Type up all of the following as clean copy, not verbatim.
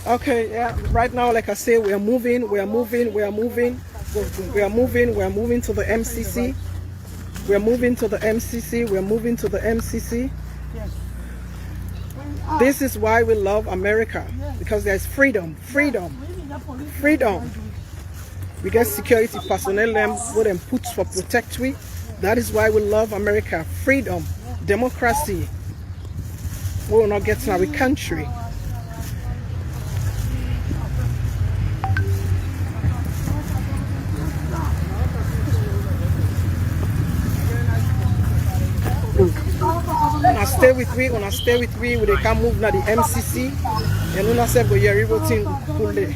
Okay, yeah. Right now, like I say, we are moving to the MCC. We're moving to the MCC. This is why we love America, because there's freedom. We get security personnel them with them put for protect we. That is why we love America. Freedom, democracy. We will not get in our country. When I stay with we, they can move now the MCC, and when I say go here, everything cool there.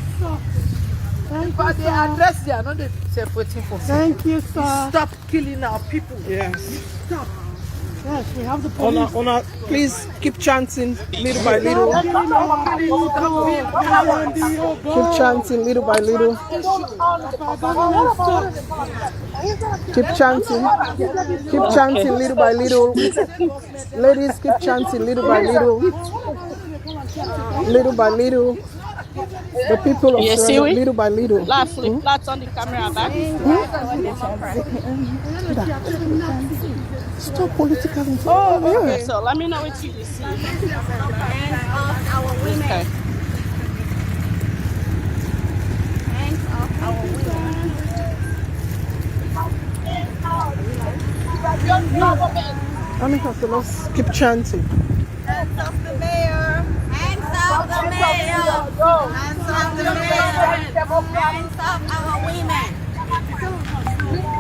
But the address they are not the separating for. Thank you, sir. Stop killing our people. Yes. Stop. Yes, we have the police. Ona, please keep chanting little by little. Keep chanting little by little. Keep chanting. Keep chanting little by little. Ladies, keep chanting little by little. Little by little. The people of Sierra Leone, little by little. Flat on the camera back. Stop political influence. Oh, okay. So let me know what you see. Okay. Let's keep chanting. Hands off the mayor. Hands off the mayor. Hands off the mayor. Hands off our women.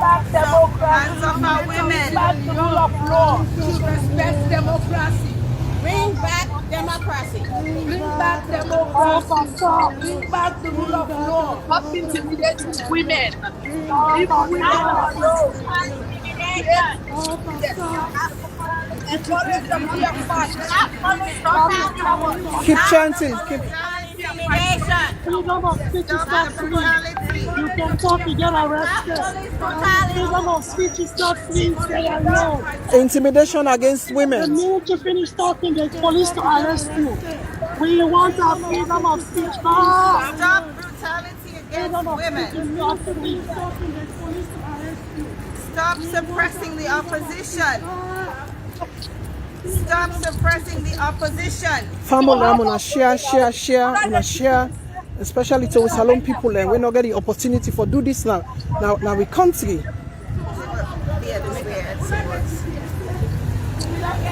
Hands off our women. The rule of law. To respect democracy. Bring back democracy. Bring back democracy. Bring back the rule of law. Stop intimidating women. If women are Keep chanting. Keep. Freedom of speech is not free. You can talk, you get arrested. Freedom of speech is not free in Sierra Leone. Intimidation against The women. minute you finish talking, there's police to arrest you. We want our freedom of speech back. Stop brutality against women. Stop suppressing the opposition. Stop suppressing the opposition. Family, I'm gonna share, especially to Salon people. And we not get the opportunity for do this now. Now we country.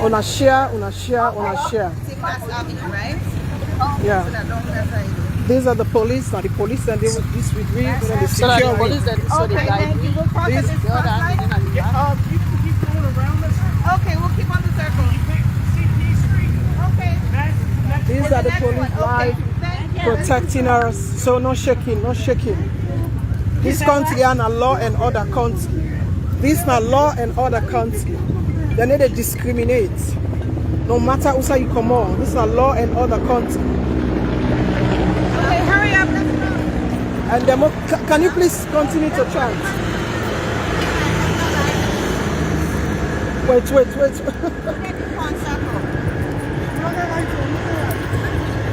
Una share. Take that avenue, right? Yeah. These are the police. Now the police and they will this with me. The secure police that so they guide me. Okay, we'll keep on the circle. Okay. These are the police live protecting us. So no shaking. This country is a law and order country. This is a law and order country. They need to discriminate. No matter who say you come on. This is a law and order country. Okay, hurry up, let's go. And can you please continue to chant? Wait.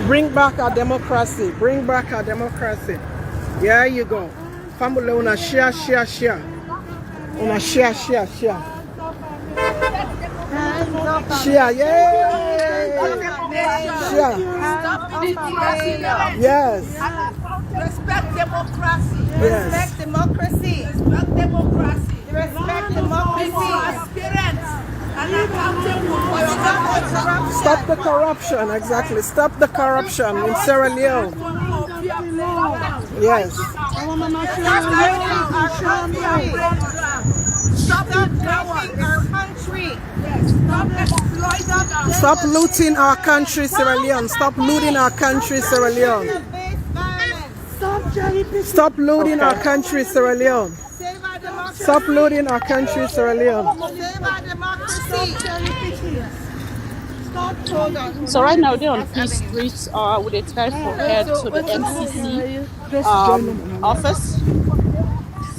Bring back our democracy. There you go. Family, una share. Una share. Share, yeah. Share. Yes. Respect democracy. Yes. Respect democracy. Respect democracy. Respect democracy. Transparent and accountable for your government. Stop the corruption, exactly. Stop the corruption in Sierra Leone. Yes. Stop raping our country. Stop looting our country, Sierra Leone. Stop looting our country, Sierra Leone. Stop looting our country, Sierra Leone. Stop looting our country, Sierra Leone. Save our democracy. So right now they're on Peace Street with a try for head to the MCC office.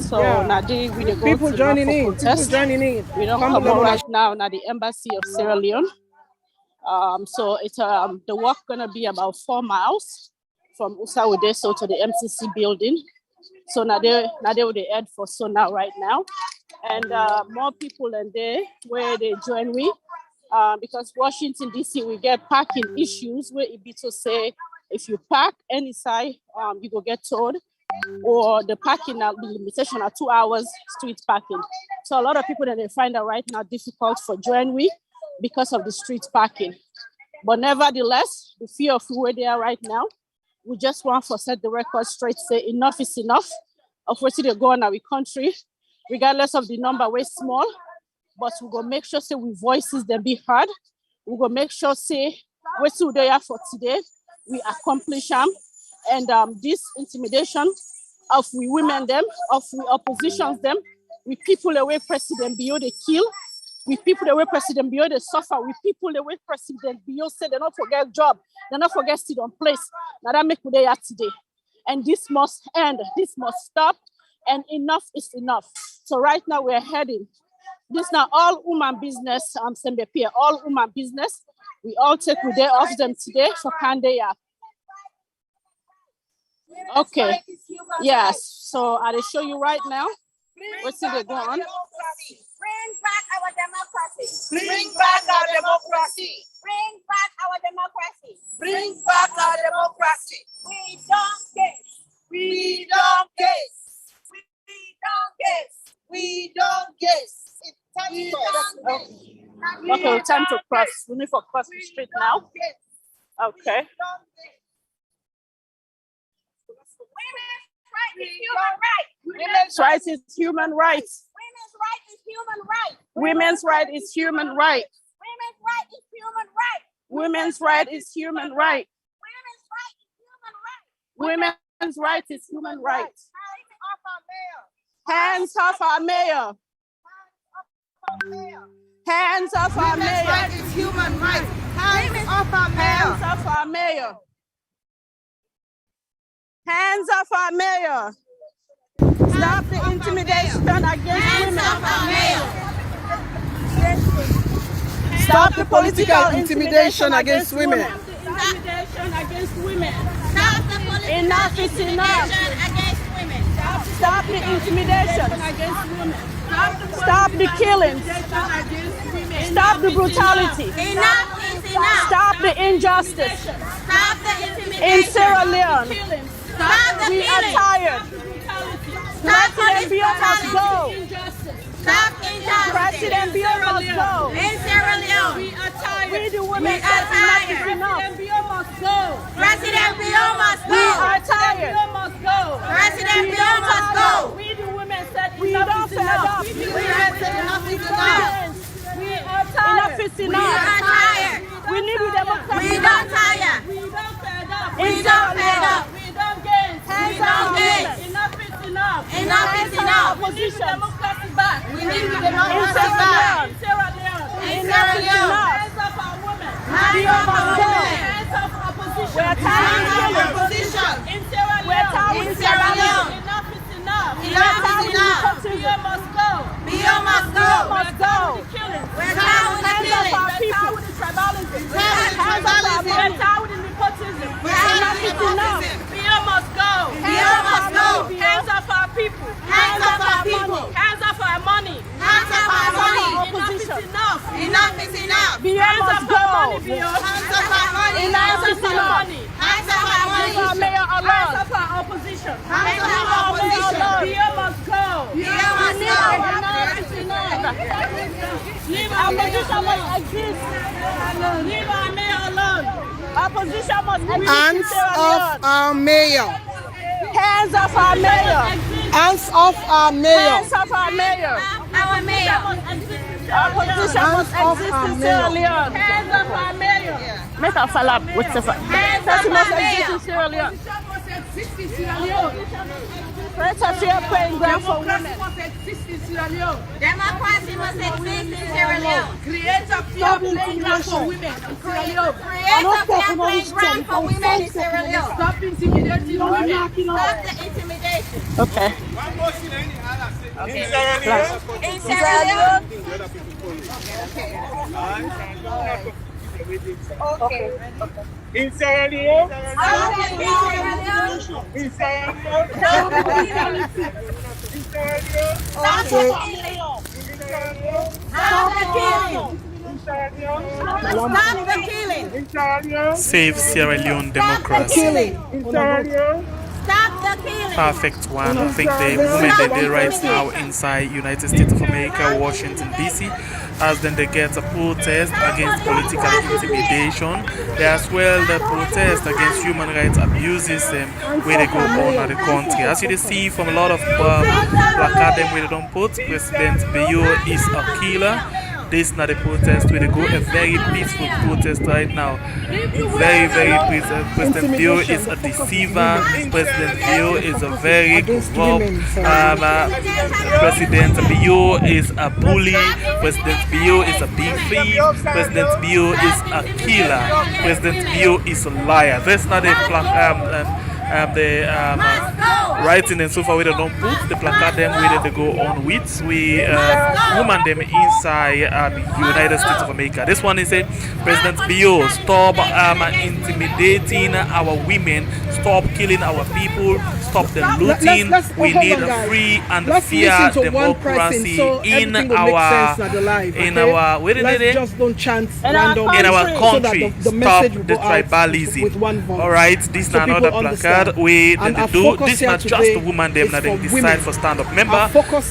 So now we dey go People to joining for in. protest. People joining in. We don't come on right now the embassy of Sierra Leone. So it's the walk gonna be about 4 miles from Usawudeso to the MCC building. So now they will head for Sona right now, and more people than there where they join me. Because Washington DC we get parking issues where it be to say if you park any side, you go get towed, or the parking the limitation are 2 hours street parking. So a lot of people that they find that right now difficult for join we because of the street parking. But nevertheless, the fear of where they are right now, we just want to set the record straight, say enough is enough of what they go in our country, regardless of the number, we're small. But we go make sure say we voices them be heard. We go make sure say we're still there for today. We accomplish them, and this intimidation of we women them, of we oppositions them, we people away president beyond the kill, we people away president beyond the suffer, we people away president beyond say they not forget job, they not forget sit on place. Now that make we there today, and this must end. This must stop, and enough is enough. So right now we're heading. This now all woman business, all woman business. We all take a day off them today for Kandeya. Okay. Yes. So I'll show you right now. What's it going on? Bring back our democracy. Bring back our democracy. Bring back our democracy. Bring back our democracy. We don't guess. We don't guess. We don't guess. We don't guess. It's time We to don't cross. guess. Okay, time to cross. We need to cross the street now. Okay. Women's right is human right. Women's right is human rights. Women's right is human right. Women's right is human right. Women's right is human right. Women's right is human right. Women's right is human right. Hands off our mayor. Hands off our Women's mayor. right is human right. Hands off our Hands mayor. off our mayor. Hands off our mayor. Stop the intimidation against Hands women. off our mayor. Stop the political intimidation against women. Intimidation against women. Stop the political Enough is enough. intimidation against women. Stop the intimidation against women. Stop the killings. Stop the brutality. Enough is enough. Stop the injustice. Stop the intimidation. In Sierra Leone, Stop the we are killing. tired. Stop President police Bio must brutality. go. Stop injustice. President Bio must go. In Sierra Leone. We the women We are said enough is tired. enough. President Bio must We go. are tired. President Bio must go. We the women said enough is enough. We have said enough is enough. We are tired. Enough is We enough. are tired. We need democracy. We don't tire. In We don't fed up. Hands We don't off gaze. women. Enough is enough. Enough is enough. Opposition. Democracy back. We need the In democracy back. Sierra Leone. In Enough Sierra is Leone. enough. Hands off our women. Hands off our women. Hands off opposition. We are Hands tired off of killing. opposition. In Sierra Leone. We are tired In with Sierra Leone. Enough is enough. Enough is enough. Bio must go. Bio must go. Must go. We're tired with the Hands off killing. our people. With the tribalism. Tired with Hands off our tribalism. men. We're tired with the nepotism. tired Enough with is enough. nepotism. Bio must go. Bio must go. Hands off our people. Hands off our people. Hands off our money. Hands off our money. Opposition. Enough. Enough is enough. Bio must go. Hands off our money. Enough is enough. Hands off our money. Leave our mayor alone. Hands off our opposition. Hands off our opposition. Bio must go. Bio must go. Enough is enough. Leave our opposition must exist. Leave our mayor alone. Opposition must exist. Hands off our mayor. Hands off our mayor. Hands off our mayor. Hands off our mayor. Our mayor. Opposition must Hands off exist our in Sierra mayor. Leone. Hands off our mayor. Make a follow up with the Hands off must our exist in mayor. Sierra Leone. Let's have fair playing ground for women. Democracy must exist in Sierra Leone. Create a fair playing ground for women in Sierra Leone. Create a fair playing ground for women in Sierra Leone. Stop intimidating women. Stop the intimidation. Okay. One motion, any other. Okay. In Sierra Leone. Okay. In Sierra Leone. In Sierra Leone. Stop the killing. In Sierra Leone. Stop the killing. Stop the killing. In Sierra Leone. Save Sierra Leone democracy. In Sierra Leone. Stop the killing. Perfect one. I think the women that they right now inside United States of America, Washington DC, as then they get a protest against political intimidation. There as well the protest against human rights abuses where they go on in the country. As you see from a lot of placards where they don't put President Bio is a killer. This is not a protest where they go a very peaceful protest right now. Very, very peaceful. President Bio is a deceiver. President Bio is a very corrupt. President Bio is a bully. President Bio is a big thief. President Bio is a killer. President Bio is a liar. That's not a writing and so far we don't put the placard them where they go on with we woman them inside the United States of America. This one is a President Bio, stop intimidating our women, stop killing our people, stop the looting. We need a free and fair democracy in our country. Stop the tribalism. Alright, this is another placard we do. This is not just the woman them that they decide for stand-up. Remember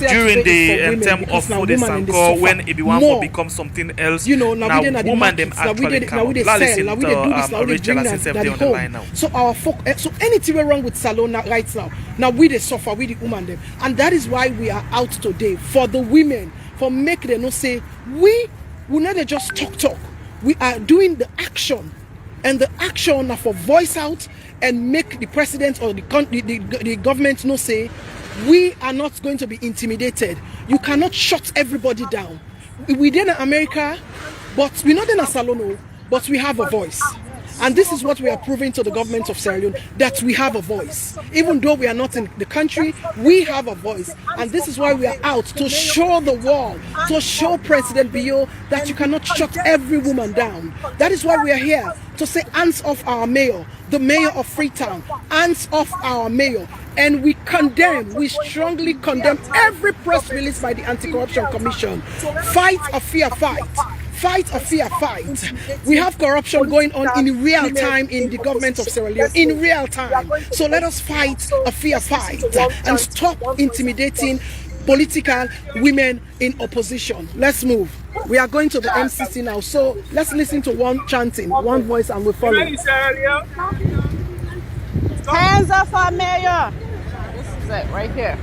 during the term of Food Sanko when it become something else, now woman them actually come. Listen to Rachel as himself there on the line now. So so anything wrong with Salona right now we they suffer, we the woman them, and that is why we are out today for the women, for make them not say we will not just talk. We are doing the action, and the action are for voice out and make the president or the government not say we are not going to be intimidated. You cannot shut everybody down. We did in America, but we're not in a salon, but we have a voice. And this is what we are proving to the government of Sierra Leone, that we have a voice. Even though we are not in the country, we have a voice. And this is why we are out to show the world, to show President Bio that you cannot shut every woman down. That is why we are here, to say hands off our mayor, the mayor of Freetown, hands off our mayor. And we strongly condemn every press release by the Anti-Corruption Commission. Fight a fair fight. Fight a fair fight. We have corruption going on in real time in the government of Sierra Leone, in real time. So let us fight a fair fight and stop intimidating political women in opposition. Let's move. We are going to the MCC now, so let's listen to one chanting, one voice, and we'll follow. Hands off our mayor. This is it right here.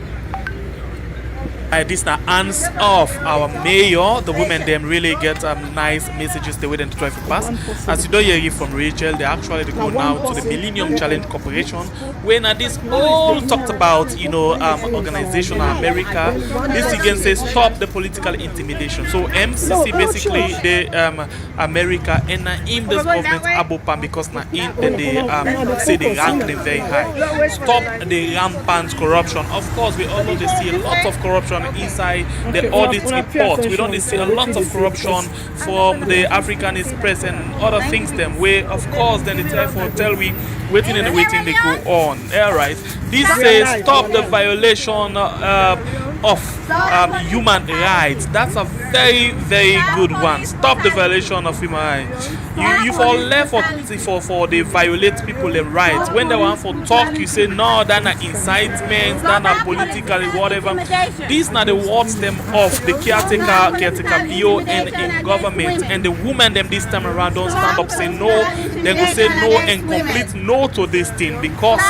This is the hands off our mayor. The women them really get nice messages the way they try to pass. As you don't hear it from Rachel, they actually go now to the Millennium Challenge Corporation. When this all talked about, organization in America, this again says stop the political intimidation. So MCC basically the America and in this government abopam because na in they say they rank them very high. Stop the rampant corruption. Of course, we all know they see a lot of corruption inside the audit report. We don't see a lot of corruption from the African Express and other things them where of course then they tell we waiting and waiting they go on. Alright. This says stop the violation of human rights. That's a very, very good one. Stop the violation of human rights. You for left for they violate people their rights. When they want for talk, you say no, that's not incitement, that's not politically whatever. These are the words them of the caretaker PO and in government, and the women them this time around don't stand up say no. They go say no and complete no to this thing because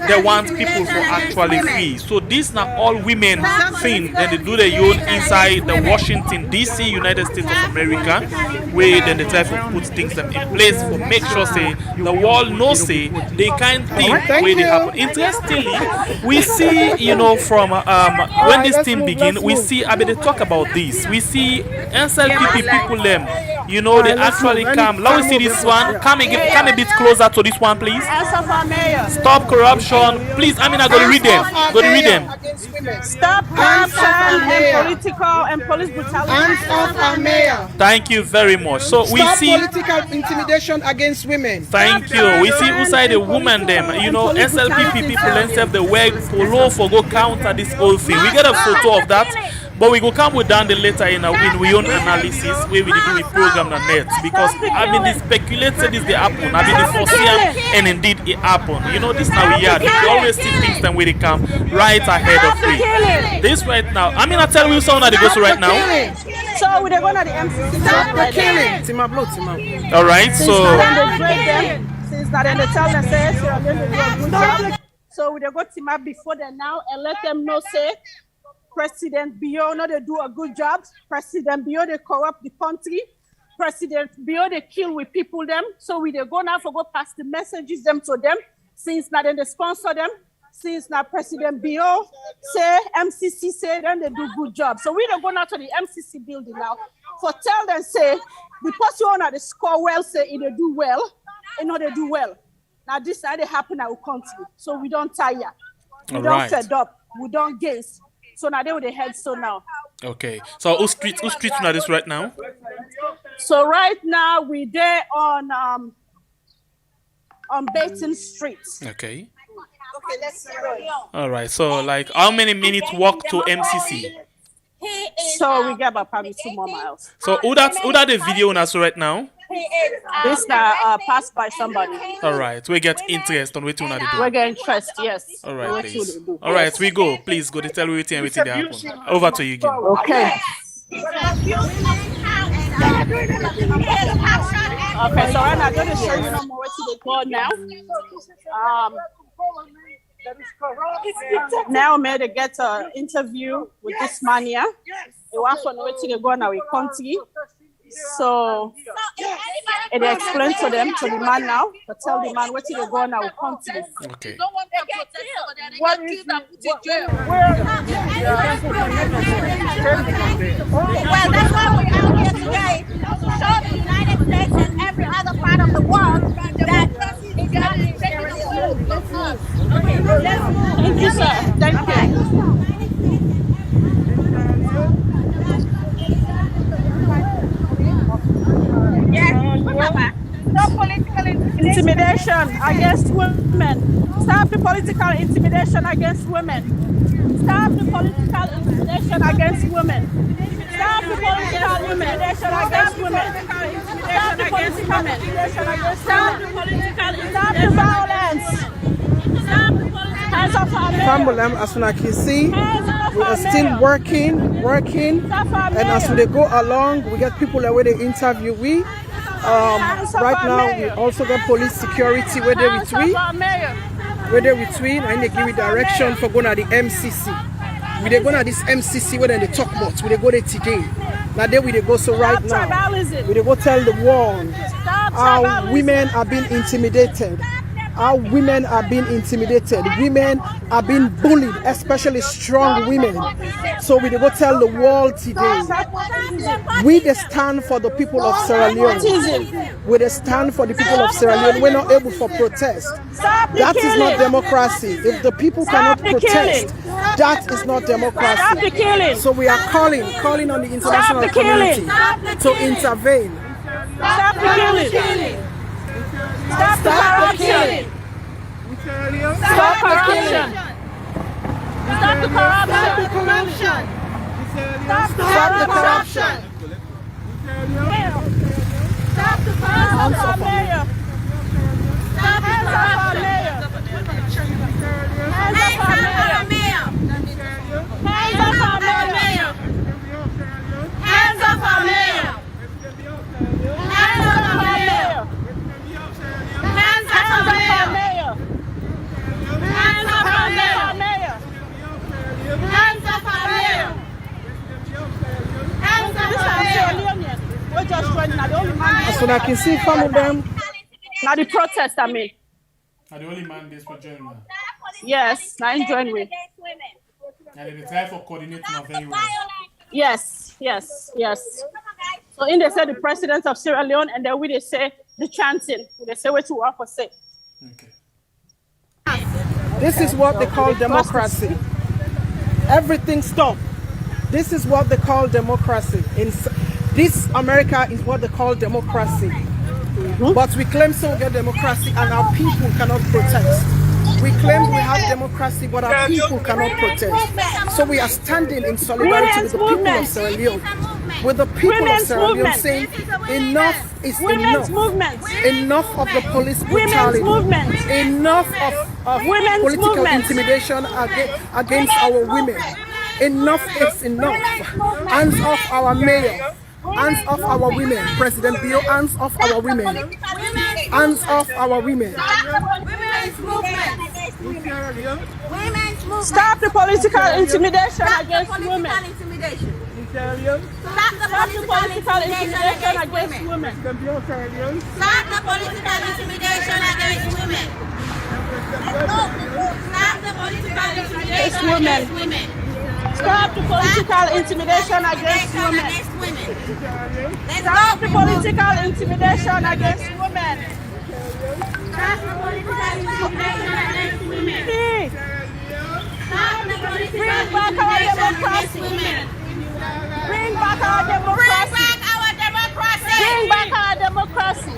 they want people for actually free. So these are all women thing. Then they do their own inside the Washington DC, United States of America, where then they try to put things them in place for make sure say the world knows say they can't think where they happen. Interestingly, we see from when this thing begin, we see they talk about this. We see NSLPP people them. They actually come. Let me see this one. Come a bit closer to this one, please. Stop corruption, please. I go to read them. women. Stop Hands off our corruption mayor. and political and police brutality. Hands off our mayor. Thank you very much. So we Stop see. political intimidation against women. Thank you. We see outside the woman them. You know, SLPP people themselves they wear polo for go counter this whole thing. We get a photo of that. But we go come with down the later in we own analysis where we do with program on net because I mean they speculate say this they happen. I mean they foresee and indeed it happened. You know this now we are. We always see things then where they come right ahead of me. This right now. I mean I tell you something that they go to right now. So we're going to the MCC. Stop the killing. All right. So Since that they tell them say Sierra Leone they do a good job. So we go team up before them now and let them know say President Bio, no, they do a good job. President Bio, they corrupt the country. President Bio, they kill with people them. So we they go now for go pass the messages them to them. Since now then they sponsor them. Since now President Bio say, MCC say, then they do good job. So we they go now to the MCC building now for tell them say, because you want to score well, say they do well, you know they do well. Now this side they happen in our country. So we don't tire. We don't fed up. We don't gaze. So now they with the head so now. Okay. So who street now this right now? So right now we there on Baton Street. Okay. Okay, let's see. All right. So like how many minutes walk to MCC? So we get about probably 2 more miles. So who that the video on us right now? This now passed by somebody. All right. We get interest on what you want to do. We get interest, yes. All right, please. All right, we go. Please go to tell me everything that happened. Over to you again. Okay. Okay, so right now I'm going to show you no more where to go now. Now I'm going to get an interview with this man here. They want to know where to go now in country. So, and they explain to them, to the man now, to tell the man where to go now in country. Okay. What is that? Well, that's why we're out here today to show the United States and every other part of the world that it's not Thank you, sir. Thank you. No political intimidation against women. Stop the political intimidation against women. Stop the political intimidation against women. Stop the political intimidation against women. Stop the political intimidation against women. Stop the violence. Stop the political. Family, as you can see, we are still working, and as we go along, we get people that where they interview we. Right now, we also got police security where they between, and they give you direction for going to the MCC. We they go to this MCC where they talk about, we they go there today. Now there we they go so right now, we they go tell the world how women are being intimidated. How women are being intimidated. Women are being bullied, especially strong women. So we go tell the world today, we they stand for the people of Sierra Leone. We they stand for the people of Sierra Leone. We're not able for protest. That is not democracy. If the people cannot protest, that is not democracy. So we are calling on the international community to intervene. Stop the killing. Stop the corruption. Stop corruption. Stop the corruption. Stop the corruption. Stop the corruption. Stop our mayor. Hands off our mayor. Hands off our mayor. Hands off our mayor. Hands off our mayor. Hands off our mayor. Hands off our mayor. Hands off our mayor. Hands off our mayor. We're just running now. The only man. So I can see some of them. Now the protest, I mean. Now the only man this for joining. Yes, now enjoying me. And they try for coordinating of anyway. Yes. So in they say the president of Sierra Leone, and then we they say the chanting. They say what you want to say. Okay. This is what they call democracy. Everything stop. This is what they call democracy. This America is what they call democracy. But we claim so we get democracy and our people cannot protest. We claim we have democracy, but our people cannot protest. So we are standing in solidarity with the people of Sierra Leone. With the people of Sierra Leone saying enough is enough. Enough of the police brutality. Enough of political intimidation against our women. Enough is enough. Hands off our mayor. Hands off our women. President Bio, hands off our women. Hands off our women. Women's movement. Stop the political intimidation against women. Stop the political intimidation against women. Stop the political intimidation against women. Stop the political intimidation against women. Stop the political intimidation against women. Stop the political intimidation against women. Stop the political intimidation against women. Stop the political Bring back our democracy. Bring back our democracy. Bring back our democracy.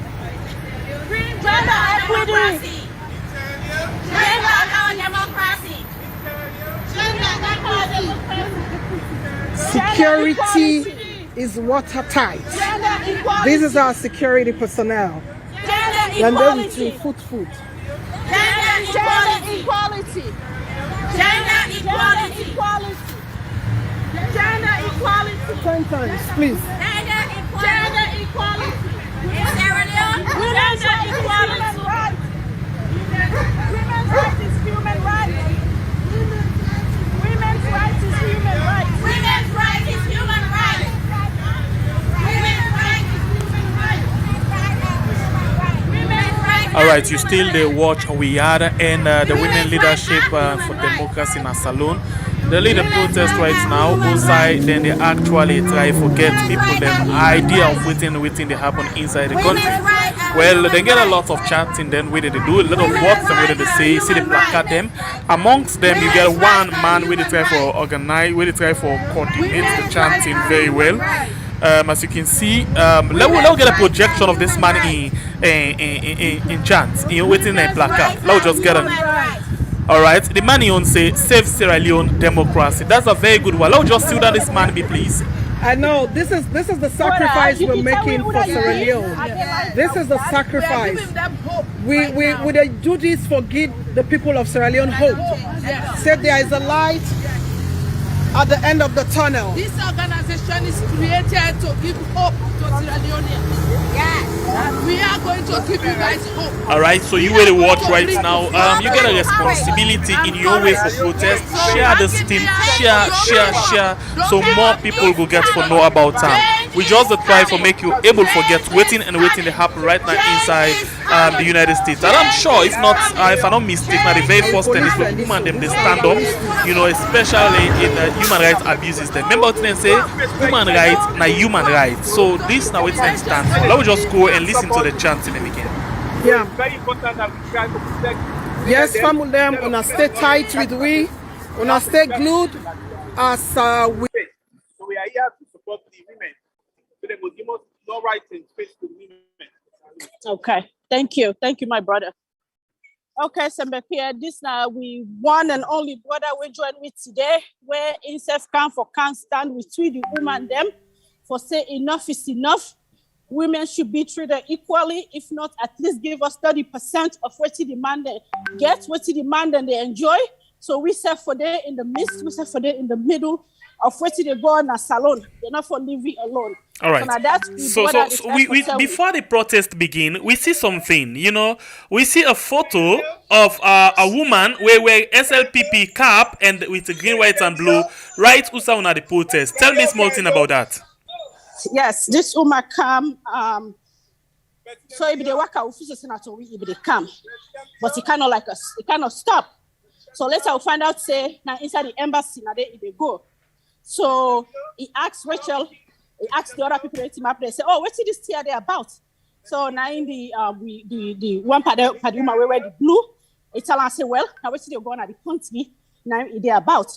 Gender equity. Bring back our democracy. Security is watertight. This is our security personnel. And then we see foot. Gender equality. Gender equality. Gender equality. 10 times, please. Gender equality. In Sierra Leone, Women's gender equality. Women's rights is human rights. Women's rights is human rights. Women's rights is human rights. Women's rights is human rights. Women's rights. All right, you still the watch we had and the women leadership for democracy in a salon. They lead the protest right now outside, then they actually try to get people the idea of waiting they happen inside the country. Well, they get a lot of chanting, then where they do a lot of work, and where they say, see the placard them. Amongst them, you get one man where they try for organize, where they try for coordinate the chanting very well. As you can see, let's get a projection of this man in chant, in waiting a placard. Let's just get a. All right, the man on say save Sierra Leone democracy. That's a very good one. Let's just see that this man be, please. I know this is the sacrifice we're making for Sierra Leone. This is the sacrifice. We do this for give the people of Sierra Leone hope. Say there is a light at the end of the tunnel. This organization is created to give hope to Sierra Leoneans. Yes. And we are going to give you guys hope. All right, so you will watch right now. You get a responsibility in your way for protest. Share this thing, share, so more people will get to know about time. We just try to make you able to get waiting they happen right now inside the United States. And I'm sure, if not, if I'm not mistaken, the very first time is when women them they stand up, you know, especially in human rights abuses. Them. Remember what they say? Human rights, na human rights. So this now what they stand for. Let me just go and listen to the chanting again. Yeah. It's very important that we try to protect. Yes, family them, wanna stay tight with we, wanna stay glued as we. So we are here to support the women. So they will give us no rights and space to women. Okay, thank you, my brother. Okay, Sembepia, this now we one and only brother we join with today, where INSEF can stand with the women them for say enough is enough. Women should be treated equally, if not at least give us 30% of what they demand they get, what they demand and they enjoy. So we say for them in the midst, we say for them in the middle of what they go on a salon. They're not for living alone. All right. So we before the protest begin, we see something. You know, we see a photo of a woman wearing SLPP cap and with the green, white, and blue. Right, Usa on the protest. Tell me small thing about that. Yes, this woman come. So if they work out, if they come, but it cannot like us. It cannot stop. So later we'll find out. Say now inside the embassy now they go. So he asked Rachel. He asked the other people that team up. They say, "Oh, what's this here they about?" So now in the one part of the woman wear the blue. He tell her say, "Well, now what's they going at the country now they about."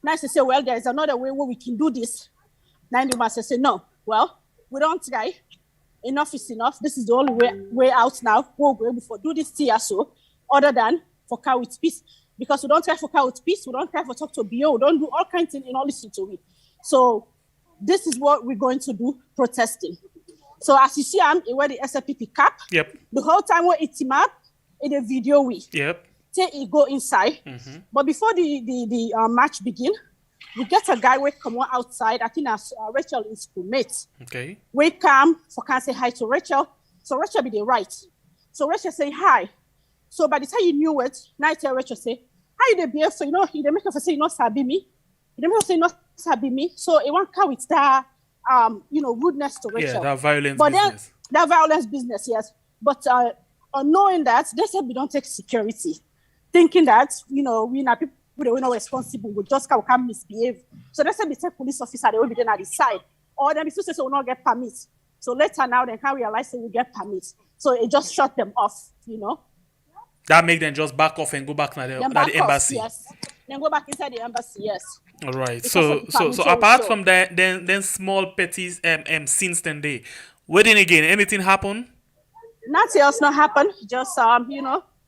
Now I say, well, there's another way where we can do this. Now the master say, no, well, we don't try. Enough is enough. This is the only way out now. We'll go before do this TSO, other than for car with peace. Because we don't try for car with peace, we don't try for talk to BO, we don't do all kinds of things in all listen to it. So this is what we're going to do, protesting. So as you see, I'm wear the SLPP cap. Yep. The whole time we're eating up in the video we. Yep. Take it go inside. But before the match begin, we get a guy who come outside. I think as Rachel is schoolmate. Okay. We come for can say hi to Rachel. So Rachel be the right. So Rachel say hi. So by the time you knew it, now I tell Rachel say, how you dey behave? So he dey make her say not sabi me. He dey make her say not sabi me. So it won't come with that rudeness to Rachel. Yeah, that violence but business. Then that violence business, yes. But knowing that, they said we don't take security, thinking that we not people we're not responsible, we just can't misbehave. So they said we take police officer, they will be there at the side. Or then still say so we not get permits. So later now they can realize that we get permits. So it just shut them off, That make them just back off and go back to the embassy. Yes. Then go back inside the embassy, yes. All right. Because So apart from that, then small petty since then day, wedding again, anything happen? Nothing else not happen. Just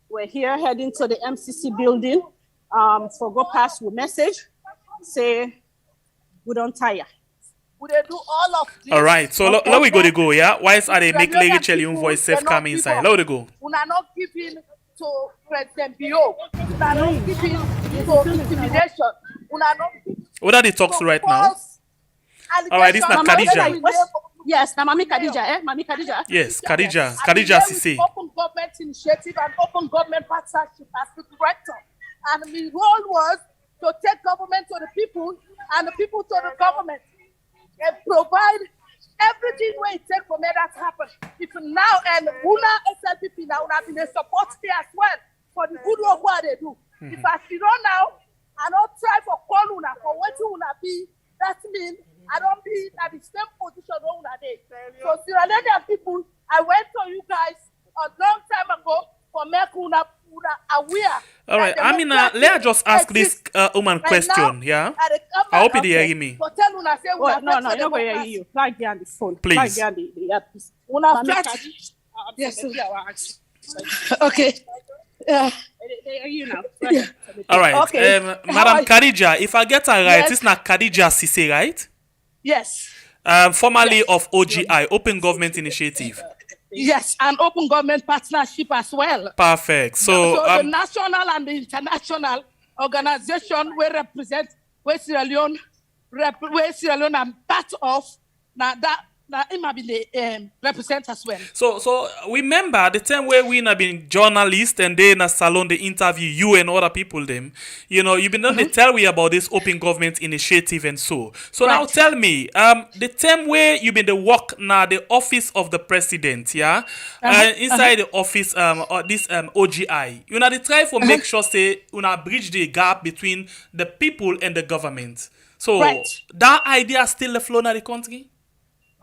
we're here heading to the MCC building. For go past with message, say we don't tire. We dey do all of this. All right. So let we go, yeah. Why are they make Lady Chelium voice safe come inside? Let we go. Una not giving to President Bio. Una not giving to intimidation. Una not giving. What are they talks right now? All right, this is not Khadija. Yes, now Mami Khadija, Mami Khadija. Yes, Khadija Sise. Open government initiative and open government partnership as the director. And my role was to take government to the people and the people to the government and provide everything where it takes for me that happen. If now and Una SLPP now have been a support here as well for the good work what they do. If I sit on now, I don't try for call Una for what you Una be, that means I don't be at the same position Una day. So Sierra Leone people, I went to you guys a long time ago for make Una aware. All right, I mean, let's just ask this woman question, yeah? I hope you hear me. But tell Una say no, I'm not going to hear you. Plug you on the phone. Please. Plug you on the earpiece. Una Yes. Okay. Yeah. They hear you now. All right. Okay. Madam Khadija, if I get her right, it's not Khadija Sise, right? Yes. Formerly of OGI, Open Government Initiative. Yes, and open government partnership as well. Perfect. So the national and the international organization we represent, where Sierra Leone are part of, now that it might be the represent as well. So remember the time where we have been journalists and they in a salon they interview you and other people them. You've been they tell me about this open government initiative and so. So Right. now tell me, the time where you been the work now the office of the president, yeah, inside the office or this OGI, they try for make sure say bridge the gap between the people and the government. So Right. that idea still the flow in the country.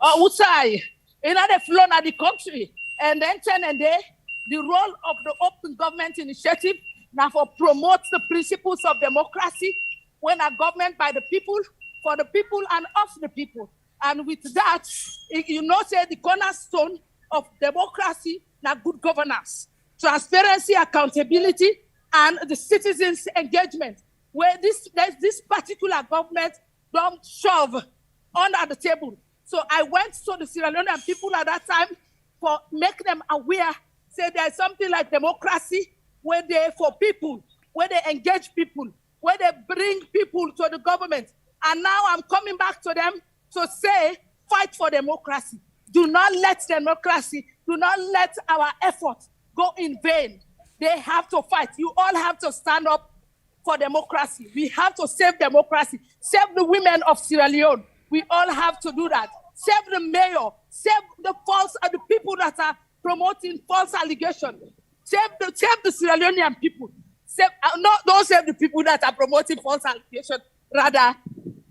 Outside, the flown at the country, and then the role of the open government initiative now for promote the principles of democracy when a government by the people, for the people, and of the people. And with that, say the cornerstone of democracy now good governance, transparency, accountability, and the citizens' engagement. Where this particular government don't shove under the table. So I went to the Sierra Leonean people at that time for make them aware, say there's something like democracy where they for people, where they engage people, where they bring people to the government. And now I'm coming back to them to say, fight for democracy. Do not let our effort go in vain. They have to fight. You all have to stand up for democracy. We have to save democracy. Save the women of Sierra Leone. We all have to do that. Save the mayor. Save the people that are promoting false allegations. Save the Sierra Leonean people. Don't save the people that are promoting false allegations, rather,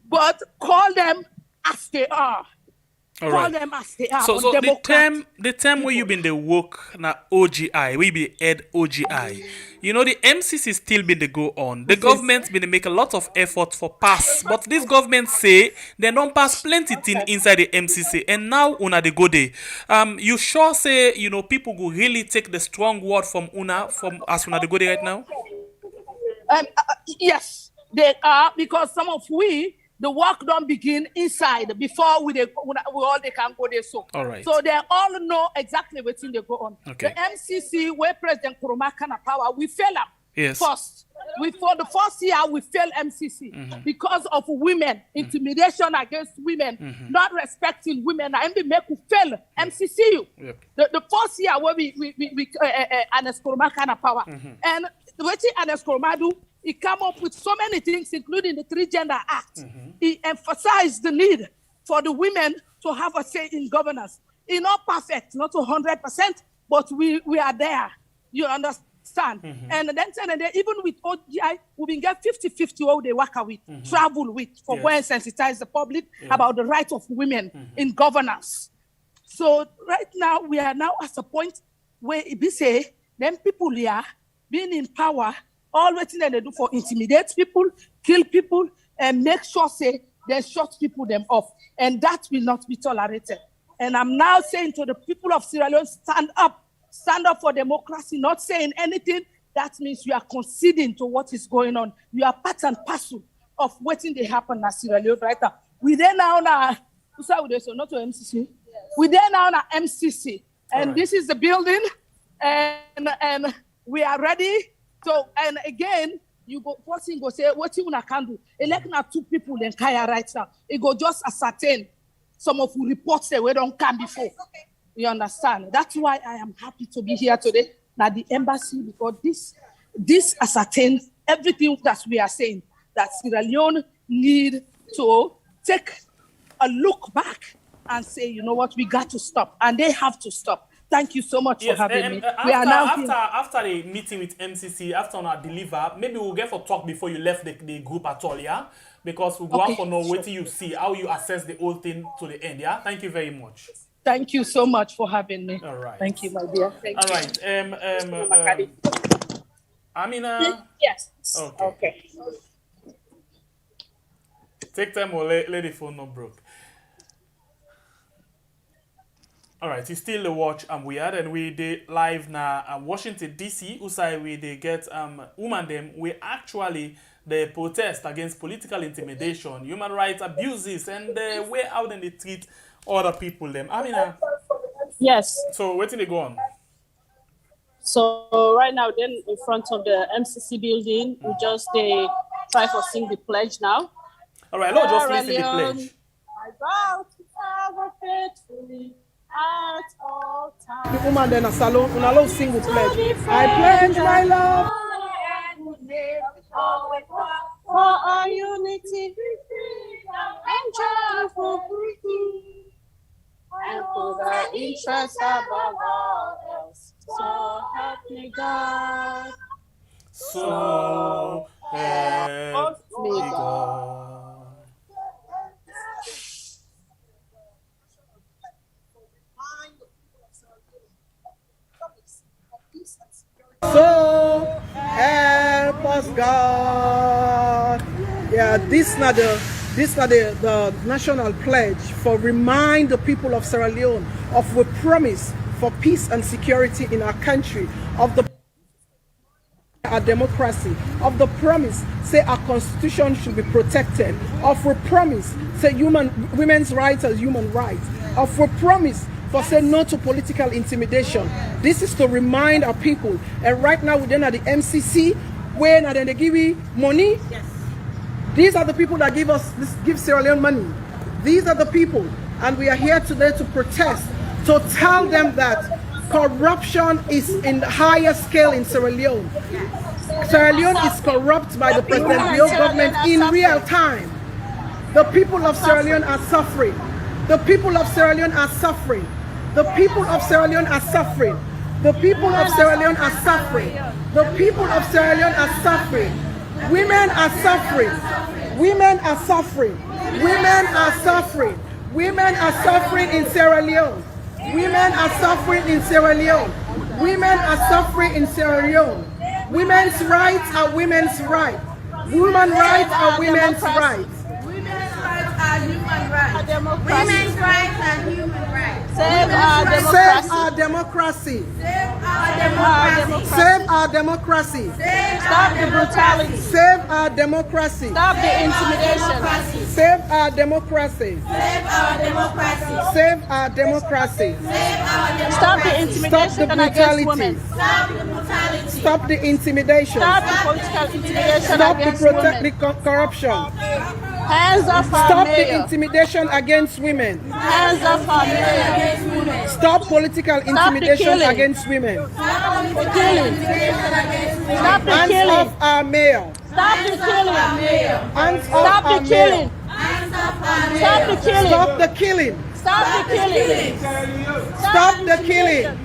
but call them as they are. Call right. them as they are. So Democrat. the term where you been the work na OGI, we be head OGI. You know the MCC still been the go on. The government been make a lot of effort for pass, but this government say they don't pass plenty thing inside the MCC, and now una they go there. You sure say you know people go really take the strong word from una from as una they go there right now? Yes, they are, because some of the work don't begin inside before we all they can go there. So, all right. So they all know exactly what's in they go on. Okay. The MCC, where President Nkrumah kana power, we fail them. Yes. First, for the first year, we fail MCC because of women, intimidation against women, not respecting women. And we make we fail MCC. Yep. The first year where we Nkrumah kana power, and what Nkrumah do, he came up with so many things, including the Three Gender Act. He emphasized the need for the women to have a say in governance. It's not perfect, not 100%, but we are there. You understand? And then even with OGI, we can get 50-50 how they work with, travel with, for go and sensitize the public about the rights of women in governance. So right now, we are now at a point where we say, them people here, being in power, all what they do for intimidate people, kill people, and make sure say they shut people them off. And that will not be tolerated. And I'm now saying to the people of Sierra Leone, stand up for democracy, not saying anything. That means you are conceding to what is going on. You are part and parcel of waiting to happen in Sierra Leone right now. We there now, not to MCC. We there now MCC. And this is the building, and we are ready. So, and again, you go, first thing go say, what you can do? Elect now 2 people in Kaya right now. It go just ascertain some of the reports that we don't come before. You understand? That's why I am happy to be here today at the embassy, because this ascertains everything that we are saying, that Sierra Leone need to take a look back and say, you know what, we got to stop. And they have to stop. Thank you so much for having me. We are now after the meeting with MCC, after on our deliver, maybe we'll get for talk before you left the group at all, yeah? Because we go out for know what you see, how you assess the whole thing to the end, yeah? Thank you very much. Thank you so much for having me. All right. Thank you, my dear. Thank all you. Right. Amina. Yes. Okay. Take time or let the phone not broke. All right, you still watch we are, and we dey live now Washington DC. Usai we they get woman them we actually the protest against political intimidation, human rights abuses, and the way how they treat other people them. Amina. Yes. So where did they go on? So right now, then in front of the MCC building, we just try to sing the pledge now. All right, let's just listen to the pledge. I vow to serve faithfully at all times. The woman then a salon, una love sing with pledge. I pledge my love for our unity and joyful freedom, and for the interest above all else. So help me God. So help me God. So help us God. Yeah, this not the national pledge for remind the people of Sierra Leone of a promise for peace and security in our country, of the our democracy, of the promise say our constitution should be protected, of a promise say women's rights as human rights, of a promise for say no to political intimidation. This is to remind our people. And right now we're then at the MCC, where now then they give you money. Yes. These are the people that give Sierra Leone money. These are the people, and we are here today to protest, to tell them that corruption is in the highest scale in Sierra Leone. Sierra Leone is corrupt by the President Bio government in real time. The people of Sierra Leone are suffering. The people of Sierra Leone are suffering. The people of Sierra Leone are suffering. The people of Sierra Leone are suffering. The people of Sierra Leone are suffering. Women are suffering. Women are suffering. Women are suffering. Women are suffering in Sierra Leone. Women are suffering in Sierra Leone. Women are suffering in Sierra Leone. Women's rights are women's rights. Human rights are women's rights. Women's rights are human rights. Democracy. Women's rights are human rights. Save our Save democracy. our democracy. Save our democracy. Stop the brutality. Save our democracy. Stop the intimidation. Save our democracy. Save our democracy. Save our democracy. Stop the intimidation against women. Stop the brutality. Stop the intimidation. Stop the political intimidation Stop the against women. corruption. Hands off our Stop the mayor. intimidation against women. Hands off our mayor. Stop political intimidation killing. against women. Stop the killing. Stop the Hands killing. off our mayor. Stop the killing. Hands off Stop our the killing. mayor. Stop the killing. Stop the killing. Stop the killing. Stop the killing.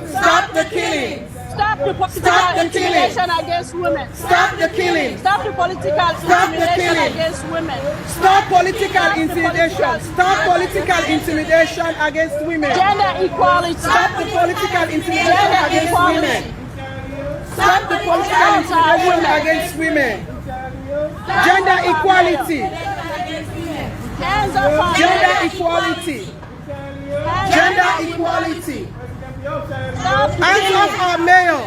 Stop the killing. Stop the political Stop the killing. intimidation against women. Stop the killing. Stop the political Stop the intimidation killing. against women. Stop political intimidation. Stop political intimidation against women. Gender equality. Stop the political intimidation Gender against equality. women. Stop the political intimidation against women. Gender equality. Hands off our Gender mayor. equality. Hands Gender off- equality. Stop the Hands off killing. our mayor.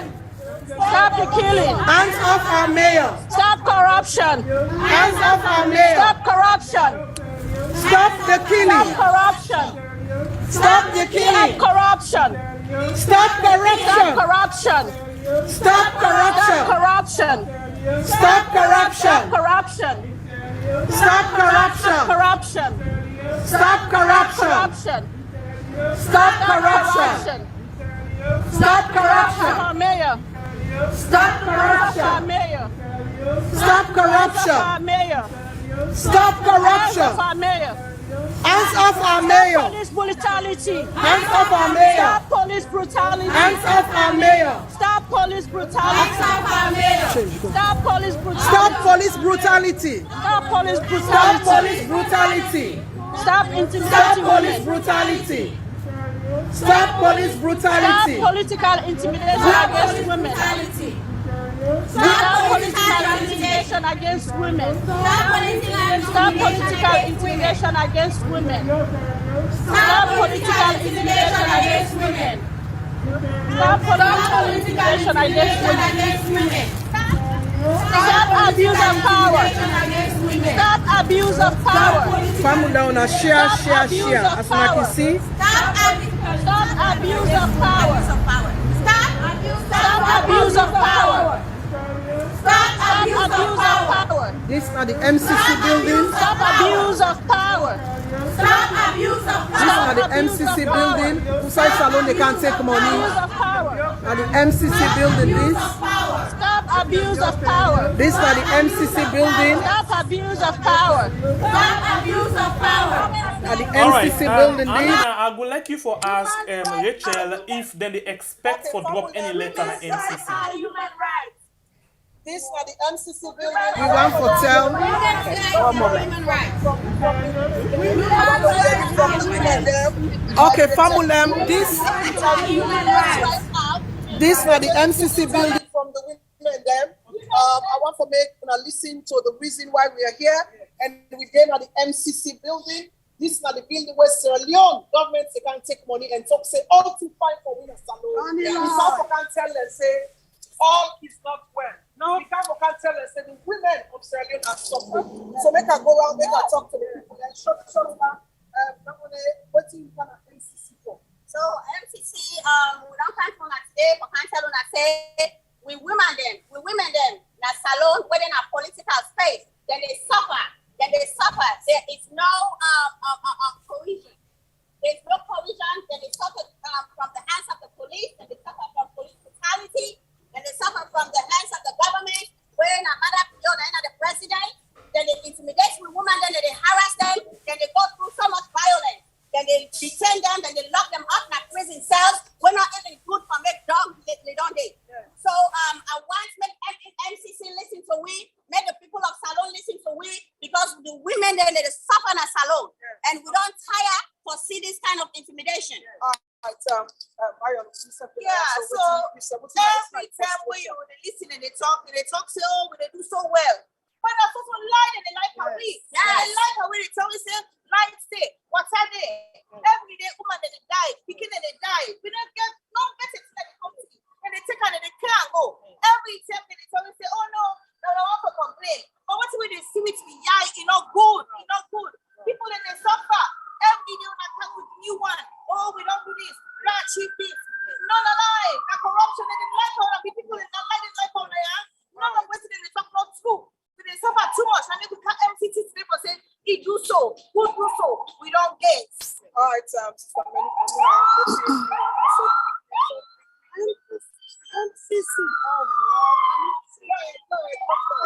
Stop the killing. Hands off our mayor. Stop corruption. Hands off our mayor. Stop corruption. Stop the Stop killing. corruption. Stop the Stop killing. corruption. Stop Stop corruption. corruption. Stop Stop corruption. corruption. Stop Stop corruption. corruption. Stop corruption. Corruption. Stop corruption. Corruption. Stop corruption. Stop corruption. Our mayor. Stop Our corruption. mayor. Stop Our corruption. mayor. Stop Hands corruption. off our mayor. Hands off our mayor. Police brutality. Hands off our mayor. Stop police brutality. Hands off our mayor. Stop police brutality. Stop police brutality. Stop police brutality. Stop police Stop brutality. police brutality. Stop Stop intimidating police women. brutality. Stop police Stop brutality. political intimidation against women. Stop political intimidation against women. Stop political intimidation against women. Stop political intimidation against women. Stop political intimidation against women. Stop abuse of power. Stop abuse of power. Family down and share. As you can see. Stop abuse of power. Stop abuse of power. Stop abuse of power. This are the MCC building. Stop abuse of power. Stop abuse of power. This are the MCC building. Inside salon they can't take money. Abuse of power. Are the MCC building this? Stop abuse of power. This are the MCC building. Stop abuse of power. Stop abuse of power. Are the All right, MCC building this? I would like you for ask Rachel if then they expect for drop any letter na MCC. This are the MCC building. We want for tell. One moment. Okay, family. This are the MCC building from the women them. I want to make listen to the reason why we are here, and we then at the MCC building. This is not the building where Sierra Leone government they can take money and talk say all too fine for women salon. The South can tell them say all is not well. No, the South can tell them say the women of Sierra Leone are suffering. So make her go around, make her talk to the people and show them what you can MCC for. So MCC, we don't come from today, but can tell us say we women them, na salon where in a political space, then they suffer. There is no cohesion. There's no cohesion. Then they suffer from the hands of the police. Then they suffer from police brutality. Then they suffer from the hands of the government. When a mother, the president, then they intimidate the women. Then they harass them. Then they go through so much violence. Then they detain them. Then they lock them up in prison cells. We're not even good for make dogs. They don't do. So I want to make MCC listen to we. Make the people of Salon listen to we, because the women then they suffer in a salon, And we don't tire for see this kind of intimidation. Mariam, Yeah, so every time when you listen and they talk, say, oh, they do so well. But that's also lie and they like how we. Yeah, they like how we tell me, say, like, say, what's that day? Every day, woman, they die, picking and they die. We don't get it to the company. And they take out and they can't go. Every time they tell me, say, oh, no, I want to complain. But what's when they see it to be, yeah, it's not good, People that they suffer. Every day when I come with new one, oh, we don't do this, that cheap this. No lie. The corruption and the life of the people in the life of the none of what's in the talk about school. They suffer too much, and they become MCT today for saying, he do so, who do so, we don't get. All right, Sister MCC. Oh,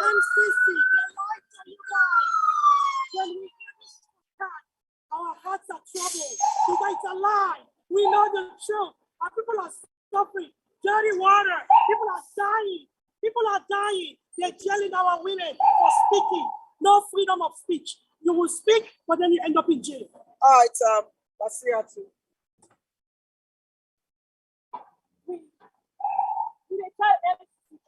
MCC. When we hear this, our hearts are troubled because it's a lie. We know the truth. Our people are suffering. Dirty water. People are dying. They're jailing our women for speaking. No freedom of speech. You will speak, but then you end up in jail. All right, Basia too. We tell everything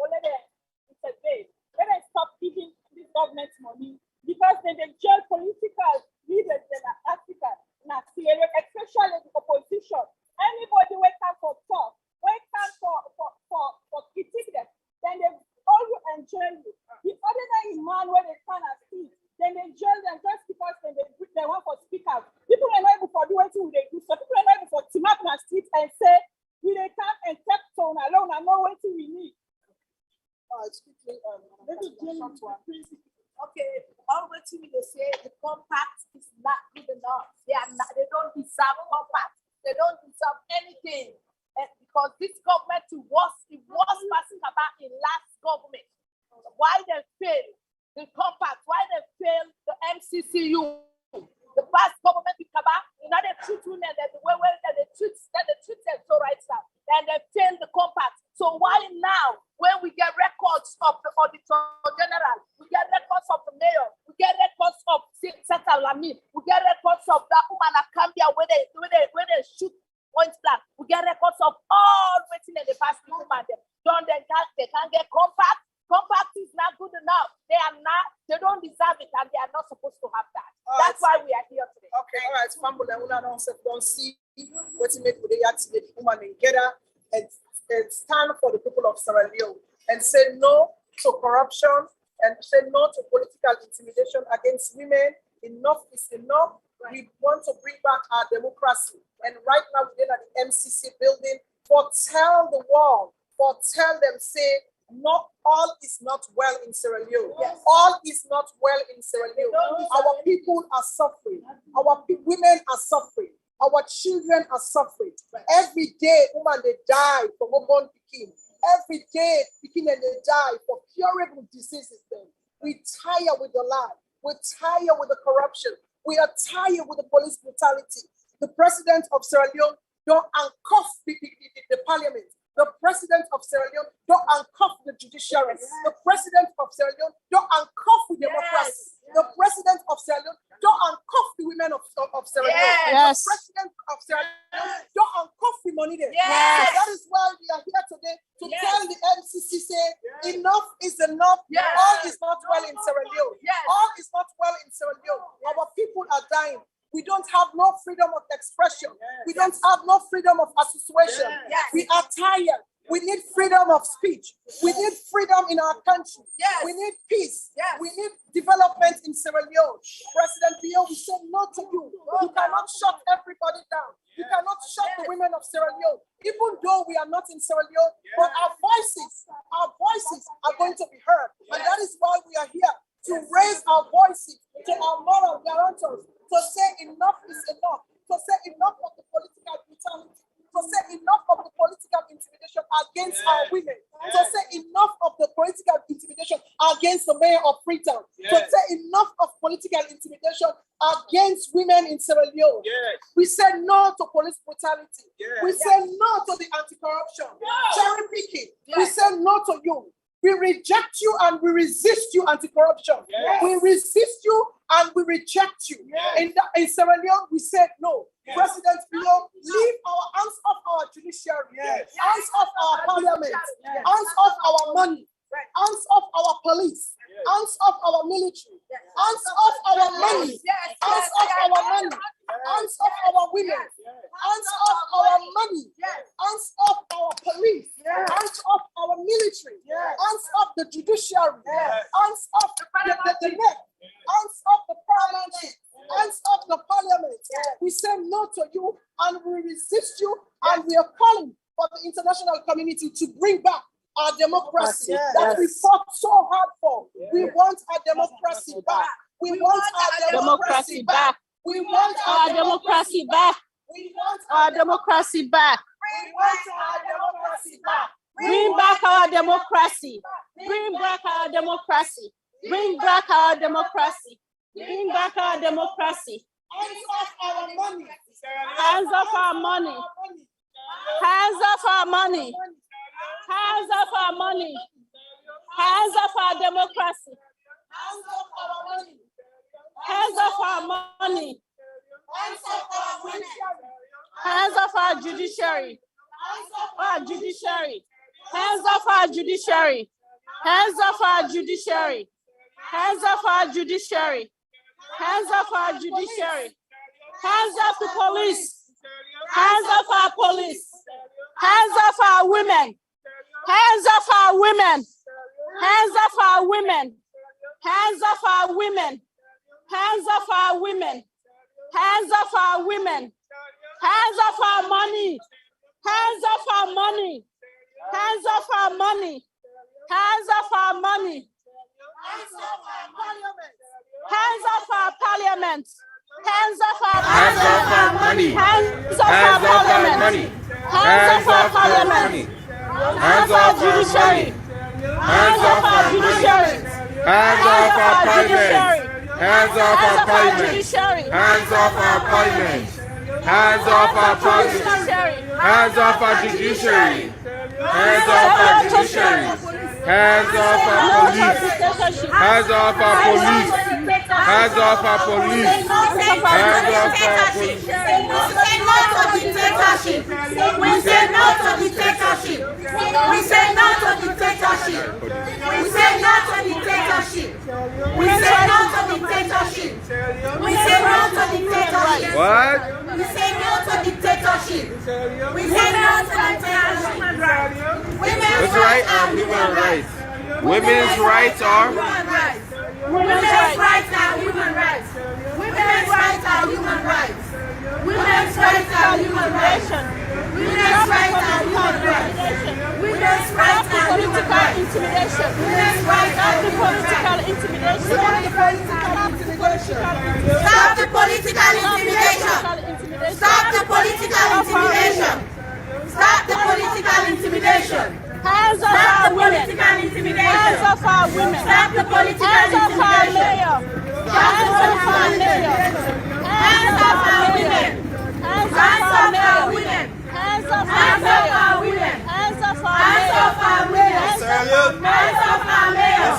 let them stop giving this government money because they jail political leaders in Africa, especially the opposition. Anybody who come for talk, when come for critique them, then they all will enjoy you. The ordinary man when they stand and speak, then they jail them just because they want for speakers. People are not able to do anything they do. So people are not able to team up in the street and say, we they come and take tone alone and know what we need. Okay, all what they say, the compact is not good enough. They don't deserve compact. They don't deserve anything. Because this government was passing about in last government. Why they fail the compact? Why they fail the MCCU? The past government in Kaba, they treat women the way they treat them so right now. Then they fail the compact. So why now, when we get records of the Auditor General, we get records of the mayor, we get records of Seta Lamin, we get records of that woman at Cambia where they shoot point blank, we get records of all waiting in the past woman. They can't get compact. Compact is not good enough. They don't deserve it, and they are not supposed to have that. That's why we are here today. Okay, all right. Don't see what you make with the activate woman and get her and stand for the people of Sierra Leone and say no to corruption and say no to political intimidation against women. Enough is enough. Right. We want to bring back our democracy. And right now we're at the MCC building. Tell the world, tell them, say, not all is not well in Sierra Leone. Yes. All is not well in Sierra Leone. Our people are suffering. Our women are suffering. Our children are suffering. Right. Every day, women they die from newborn picking. Every day, picking and they die for curable diseases. We tire with the lie. We're tired with the corruption. We are tired with the police brutality. The president of Sierra Leone don't uncuff the parliament. The president of Sierra Leone don't uncuff the judiciary. Yes. The president of Sierra Leone don't uncuff the democracy. Yes. The president of Sierra Leone don't uncuff the women of Sierra Leone. Yes. The president of Sierra Leone don't uncuff the money there. Yes. So that is why we are here today to tell the MCC say enough is enough. Yes. All is not well in Sierra Leone. Yes. All is not well in Sierra Leone. Yes. Our people are dying. We don't have no freedom of expression. Yes. We don't have no freedom of association. Yes. We are tired. We need freedom of speech. We need freedom in our country. Yes. We need peace. Yes. We need development in Sierra Leone. President Bio, we say no to you. You cannot shut everybody down. You cannot shut the women of Sierra Leone. Even though we are not in Sierra Leone, but our voices are going to be heard. And that is why we are here, to raise our voices to our moral guarantors, to say enough is enough, to say enough of the political brutality, to say enough of the political intimidation against our women, to say enough of the political intimidation against the mayor of Freetown, to say enough of political intimidation against women in Sierra Leone. We say no to police brutality. We say no to the anti-corruption, cherry picking. We say no to you. We reject you and we resist you, anti-corruption. We resist you and we reject you. In Sierra Leone, we said no. President Leon, leave our hands off our judiciary, hands off our parliament, hands off our money, hands off our police, hands off our military, hands off our money, hands off our money, hands off our women, hands off our money, hands off our police, hands off our military, hands off the judiciary, hands off the neck, hands off the parliament, hands off the parliament. We say no to you and we resist you, and we are calling for the international community to bring back our democracy that we fought so hard for. We want our democracy back. We want our democracy back. We want our democracy back. We want our democracy back. We want our democracy back. Bring back our democracy. Bring back our democracy. Bring back our democracy. Bring back our democracy. Hands off our money. Hands off our money. Hands off our money. Hands off our money. Hands off our democracy. Hands off our money. Hands off our money. Hands off our women. Hands off our judiciary. Hands off our judiciary. Hands off our judiciary. Hands off our judiciary. Hands off our judiciary. Hands off our judiciary. Hands off the police. Hands off our police. Hands off our women. Hands off our women. Hands off our women. Hands off our women. Hands off our women. Hands off our women. Hands off our money. Hands off our money. Hands off our money. Hands off our money. Hands off our parliament. Hands off our parliament. Hands off our money. Hands off our parliament. Hands off our parliament. Hands off our judiciary. Hands off our judiciary. Hands off our parliament. Hands off our parliament. Hands off our parliament. Hands off our parliament. Hands off our judiciary. Hands off our judiciary. Hands off our police. Hands off our police. Hands off our police. Hands off our police. We say no to dictatorship. We say no to dictatorship. We say no to dictatorship. We say no to dictatorship. We say no to dictatorship. What? We say no to dictatorship. We say no to dictatorship. Women's rights are human rights. Women's rights are human rights. Women's rights are human rights. Women's rights are human rights. Women's rights are human rights. Women's rights are human rights. Women's rights are human rights. Intimidation. Women's rights are political intimidation. Stop the political intimidation. Stop the political intimidation. Stop the political intimidation. Hands off our women. Hands off our women. Stop the political Hands off our intimidation. mayor. Hands off our mayor. Hands off our women. Hands Hands off our off our mayor. women. Hands off Hands our off our mayor. women. Hands off our Hands mayor. off our mayor. Hands off our mayor. Hands off our mayor.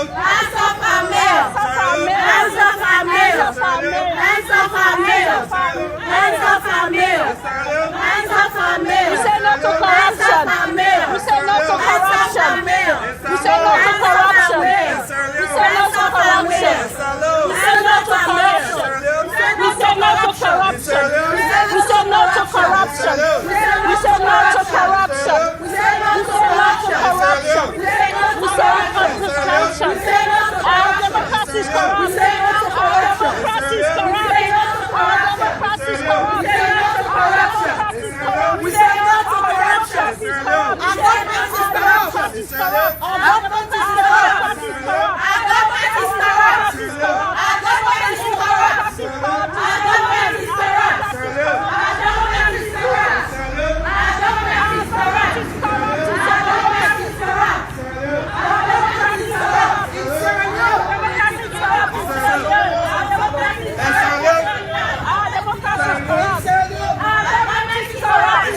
Hands off our mayor. Hands off our mayor. Hands off our mayor. Hands off our mayor. Hands off our mayor. We say no to corruption. We say no to corruption. We say no to corruption. We say no to corruption. We say no to corruption. We say no to corruption. We say no to corruption. We say no to corruption. We say no to corruption. We say no to corruption. Our democracy is corrupt. Our democracy is corrupt. Our democracy is corrupt. We say no to corruption. Our government is corrupt. Our government is corrupt. Our government is corrupt. Our government is corrupt. Our government is corrupt. Our government is corrupt. Our government is corrupt. Our government is corrupt. Our government is corrupt. Our government is corrupt. Our democracy is corrupt. Our government is corrupt. Our government is corrupt.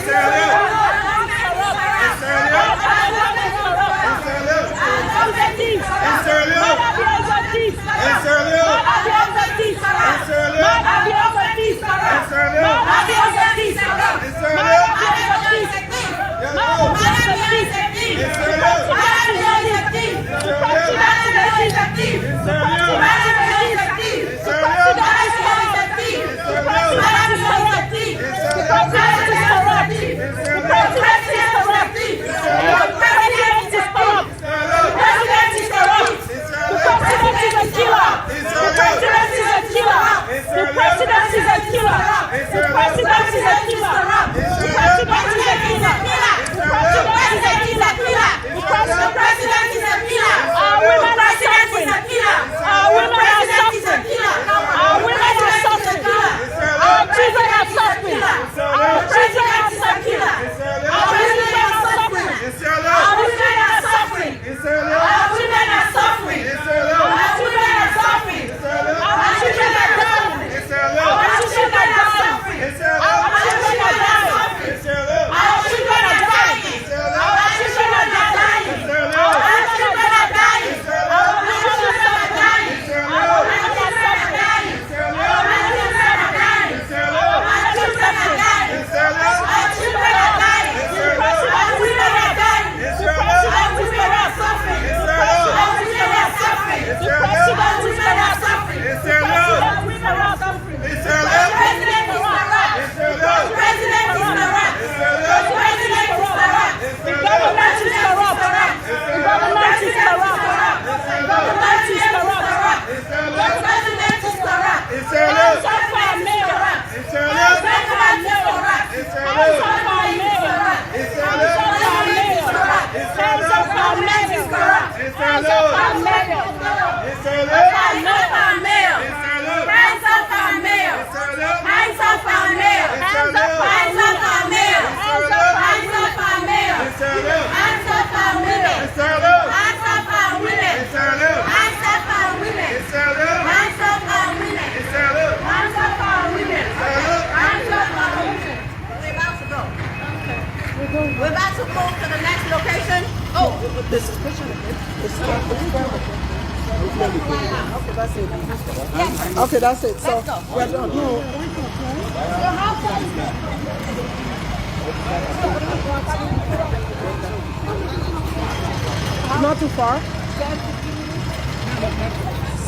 This is pushing it. Okay, that's it. Okay, that's it. So we're done. No. Not too far.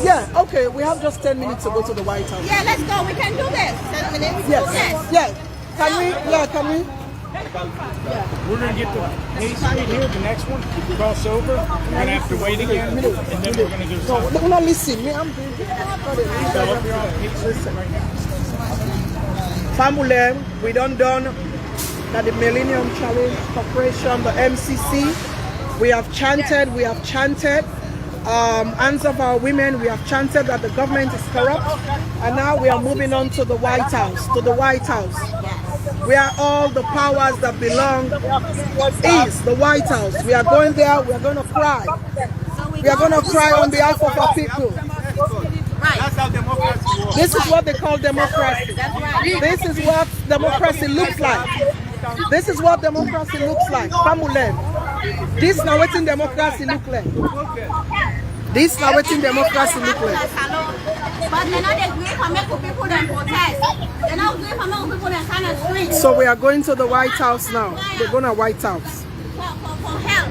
Yeah, okay, we have just 10 minutes to go to the White House. Yeah, let's go. We can do this. 10 minutes. Yes. Yeah. Can we? Yeah, can we? We're going to get the Hay Street here, the next one, cross over. We're going to have to wait again, and then we're going to do something. No, no, listen. Me, I'm doing So up here on Hay Street right now. Family, we done that the Millennium Challenge Corporation, the MCC. We have chanted. Hands of our women, we have chanted that the government is corrupt, and now we are moving on to the White House, where all the powers that belong is the White House. We are going there, we are going to cry. We are going to cry on behalf of our people. That's how democracy works. This is what they call democracy. This is what democracy looks like. This is what democracy looks like. Famulem. This is now what democracy look like. This is now what democracy look like. But they're not agreeing for making people then protest. They're not agreeing for making people then kind of street. So we are going to the White House now. They're going to White House. For help.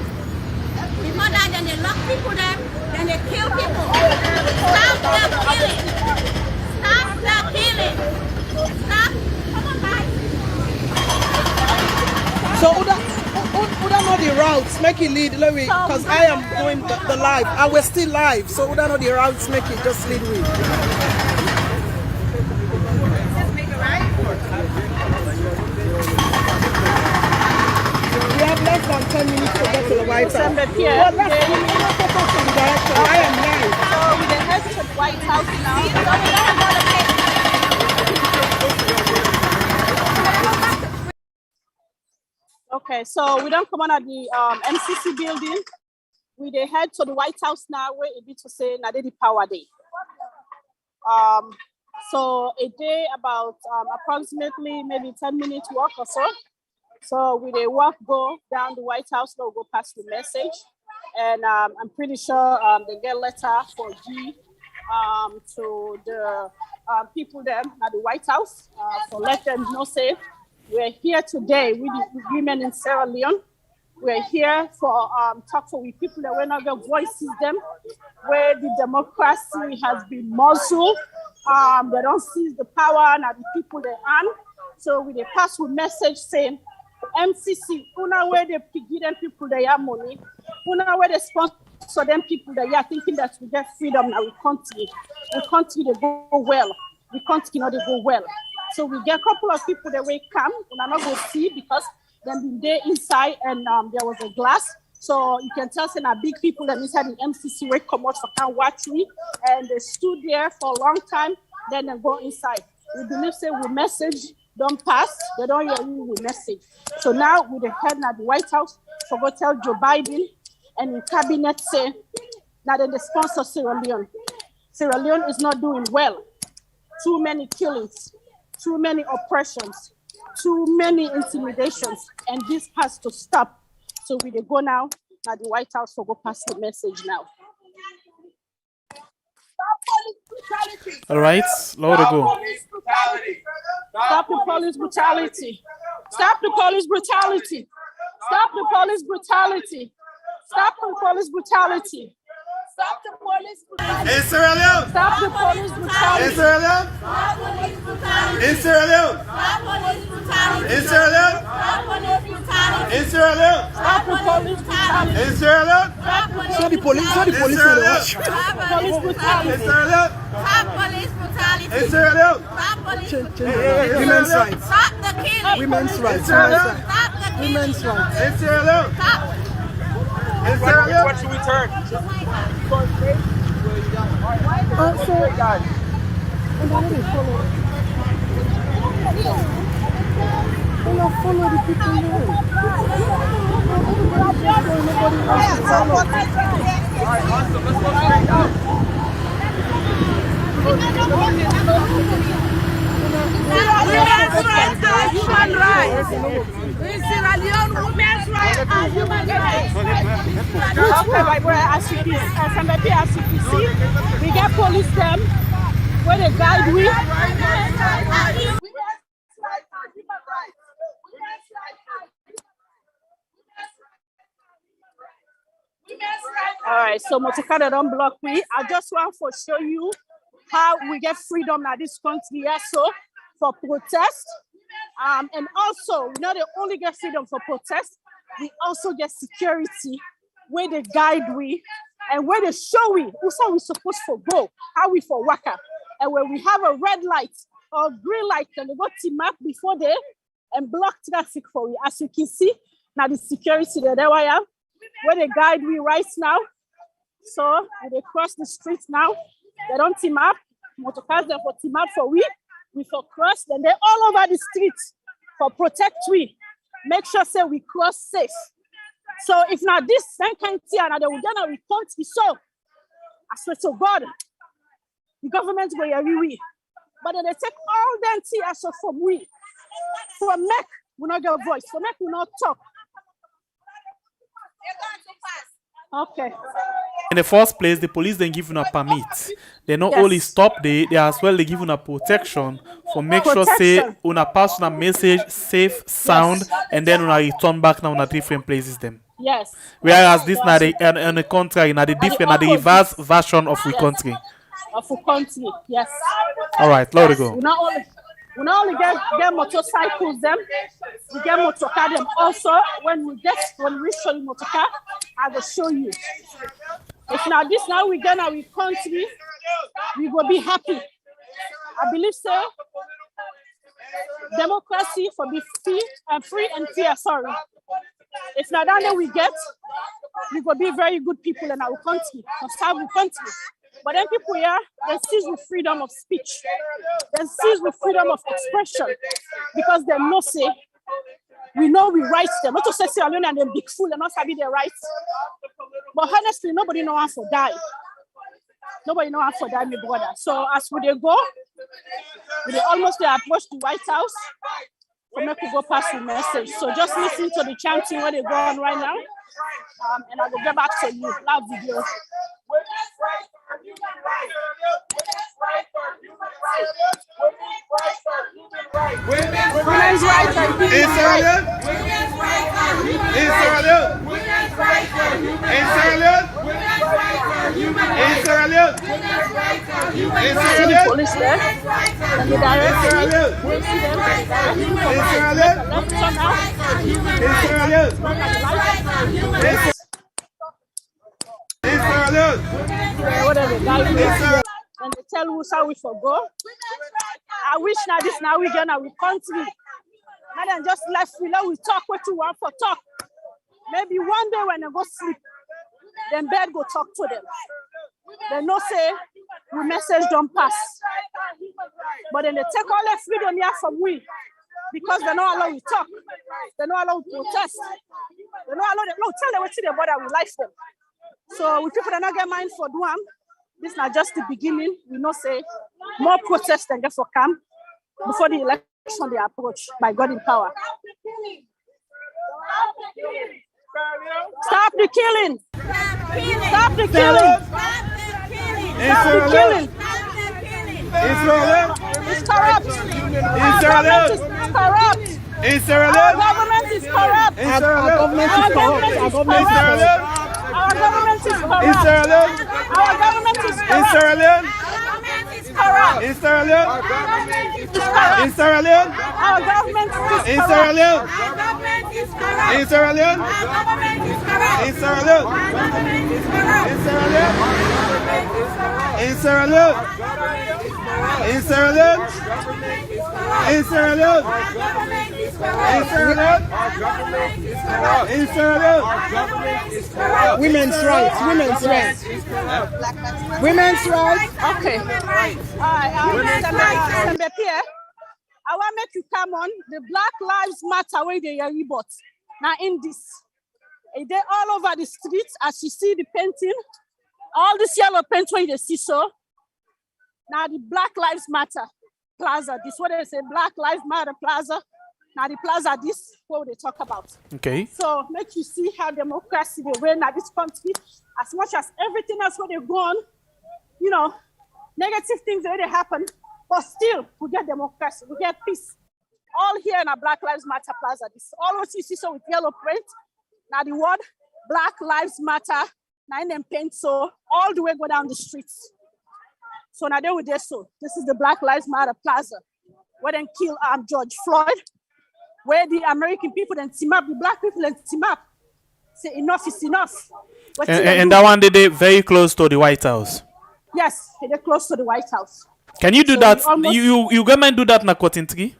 Before that, then they lock people there, then they kill people. Stop the killing. Stop the killing. Stop. Come on, guys. So Uda know the routes, make it lead, because I am doing the live. I will still live, so Uda know the routes, make it just lead with. We have less than 10 minutes to get to the White House. Well, let's focus on direction. I am live. So we then head to the White House now. Okay, so we don't come on at the MCC building. We they head to the White House now, where it be to say na the power day. So a day about approximately maybe 10 minutes walk or so. So we they walk go down the White House, they'll go past the message, and I'm pretty sure they get letter for G to the people there at the White House. So let them know say. We're here today with the women in Sierra Leone. We're here for talk for with people that we're not going to voices them, where the democracy has been muzzled. They don't seize the power and the people they earn. So we pass with message saying, MCC, una where they give them people they have money, una where they sponsor them people that are thinking that we get freedom now we continue to go well. We continue to go well. So we get a couple of people that will come, and I'm not going to see because they've been there inside and there was a glass. So you can tell some big people that inside the MCC will come out for can watch me, and they stood there for a long time, then they go inside. We believe say we message, don't pass, they don't hear you, we message. So now we the head at the White House, so go tell Joe Biden and the cabinet say, now then they sponsor Sierra Leone. Sierra Leone is not doing well. Too many killings. Too many oppressions, too many intimidations, and this has to stop. So we go now at the White House to go pass the message now. All right, Laura, go. Stop the police brutality. Stop the police brutality. Stop the police brutality. Stop the police brutality. Stop the police brutality. In Sierra Leone! Stop the police brutality. In Sierra Leone! In Sierra Leone! In Sierra Leone! In Sierra Leone! Stop the police brutality. In Sierra Leone! So the police will watch. Police brutality. In Sierra Leone! In Sierra Leone! Women's rights. Stop the killing. Women's rights. Stop the killing. Women's rights. In Sierra Leone! Stop. In Sierra Leone! What should we turn? Follow the people here. Alright, awesome. Let's go straight down. Women's rights are human rights. In Sierra Leone, women's rights are human rights. Okay, my brother, as you can see, we get police them where they guide we. Women's rights are human rights. All right, so Motoka don't block me. I just want to show you how we get freedom in this country, so for protest. And also, we not only get freedom for protest, we also get security where they guide we and where they show we who we supposed to go, how we for waka. And when we have a red light or green light, and they go to map before they and block traffic for we. As you can see, now the security there I am, where they guide we right now. So when they cross the street now, they don't team up. Motorcars there for team up for we for cross, then they all over the street for protect we. Make sure say we cross safe. So if not this, then can't see another we gonna report so. I swear to God, the government go here we. But then they take all them tears from we. For make we not get a voice, for make we not talk. Okay. In the first place, the police then give you a permit. They not only stop they as well they give you a protection for make sure say una pass a message safe, sound, and then una return back now on different places them. Yes. Whereas this na the contrary, na the different, na the reverse version of we country. Of a country, yes. All right, let it go. We not only get motorcycles them, we get motorcar them also. When we reach the motorcar, I will show you. If now this now we get our country, we will be happy. I believe so. Democracy for be free and fair. Sorry. If not that we get, we will be very good people in our country, our country. But then people here, they seize with freedom of speech. They seize with freedom of expression because they know say, we know we write them. Not to say Sierra Leone and them big fool and not sabi their rights. But honestly, nobody know how to die. Nobody know how to die, my brother. So as we they go, we almost approach the White House for make we go pass the message. So just listen to the chanting where they go on right now. And I will get back to you. Love video. Women's rights are human rights. In Sierra Leone? Women's rights are human rights. In Sierra Leone? Women's rights are human rights. In Sierra Leone? Women's rights are human rights. In Sierra Leone? Women's rights are human rights. In Sierra Leone? Police there. In Sierra Leone? In Sierra Leone? In Sierra Leone? In Sierra Leone? And they tell us how we forgo. I wish now this now we gonna we country. Now then just left we let we talk what you want for talk. Maybe one day when they go sleep, then bed go talk to them. They no say we message don't pass. But then they take all their freedom here from we because they not allow we talk. They not allow we protest. They not allow them. No, tell them what they bother we like them. So we people that not get mind for do this is not just the beginning. We know say more protests than get for camp before the election they approach by God in power. Stop the killing! Stop the killing! Stop the killing! In Sierra Leone? It's corrupt! In Sierra Leone? It's corrupt! In Sierra Our Leone? government is corrupt! In Sierra Leone? Our government is corrupt! In Sierra Leone? Our government is corrupt! In Sierra Leone? Corrupt! In Sierra Leone? In Sierra Leone? Our government is In Sierra Leone? corrupt! In Sierra Leone? In Sierra Leone? In Sierra Leone? In Sierra Leone? In Sierra Leone? In Sierra Leone? In Sierra Leone? Women's rights, women's rights. Women's rights. Okay. I want to make you come on. The Black Lives Matter where they are rebut. Now in this. They're all over the streets as you see the painting. All this yellow paint where you see so. Now the Black Lives Matter. plaza. This what they say, Black Lives Matter Plaza. Now the plaza, this what they talk about. Okay. So make you see how democracy they reign at this country. As much as everything else what they've gone, you know, negative things already happen, but still we get democracy, we get peace. All here in our Black Lives Matter Plaza. This all what you see so with yellow print. Now the word Black Lives Matter, now in them paint so all the way go down the streets. So now they were there. So this is the Black Lives Matter Plaza, where they kill George Floyd, where the American people then team up, the black people then team up. Say enough is enough. And that one they very close to the White House. Yes, they're close to the White House. Can you do so that? You gonna do that na Kotintri?